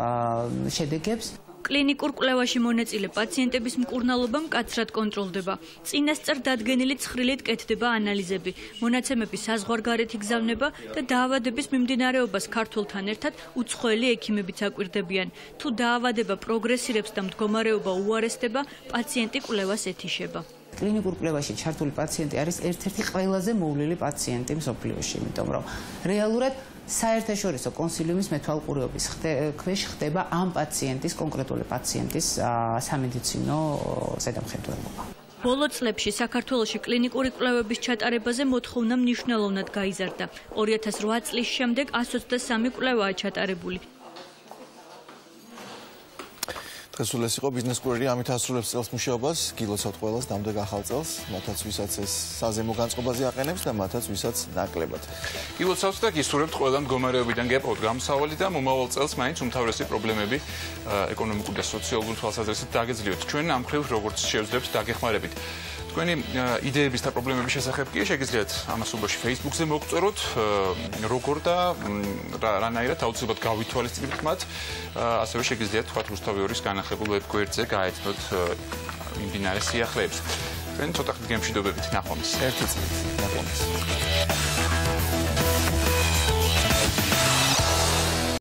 შედეგებს. კლინიკურ კვლევაში მონაწილე პაციენტების მკურნალობა მკაცრად კონტროლდება. წინასწარ დადგენილი ცხრილით კეთდება ანალიზები, მონაცემები საზღვარგარეთ იგზავნება და დაავადების მიმდინარეობას ქართველთან ერთად უცხოელი ექიმებიც აკვირდებიან. თუ დაავადება პროგრესირებს და მდგომარეობა უარესდება, პაციენტი კვლევას ეთიშება. კლინიკურ კვლევაში ჩართული პაციენტი არის ერთ-ერთი ყველაზე მოვლილი პაციენტი მსოფლიოში, იმიტომ რომ რეალურად საერთაშორისო კონსილიუმის მეთვალყურეობის ქვეშ ხდება ამ პაციენტის, კონკრეტული პაციენტის სამედიცინო ზედამხედველობა. ბოლო წლებში საქართველოში კლინიკური კვლევების ჩატარებაზე მოთხოვნა მნიშვნელოვნად გაიზარდა. 2008 წლის შემდეგ 123 კვლევაა ჩატარებული. დღესულ ეს იყო ბიზნეს კურიერი, ამით ასრულებს წელს მუშაობას, გილოცავთ ყველას დამდეგ ახალ წელს, მათაც ვისაც ეს საზემო განწყობაზე აყენებს და მათაც ვისაც ნაკლებად. გილოცავთ და გისურვებთ ყველა მდგომარეობიდან გეპყროთ გამოსავალი და მომავალ წელს მაინც უმთავრესი პრობლემები ეკონომიკური და სოციალური თვალსაზრისით დაგეძლიოთ. ჩვენ ამ მხრივ როგორც შევძლებთ დაგეხმარებით. თქვენი იდეების და პრობლემების შესახებ კი შეგიძლიათ ამას უბოში Facebook-ზე მოგწეროთ, როგორ და რანაირად აუცილებლად გავითვალისწინებთ მათ. ასევე შეგიძლიათ თქვათ რუსთავი 2-ის განახლებულ ვებგვერდზე გაეცნოთ მიმდინარე სიახლეებს. ჩვენ ცოტა ხნით გემშვიდობებით ნახვამდის. ერთი წლით ნახვამდის.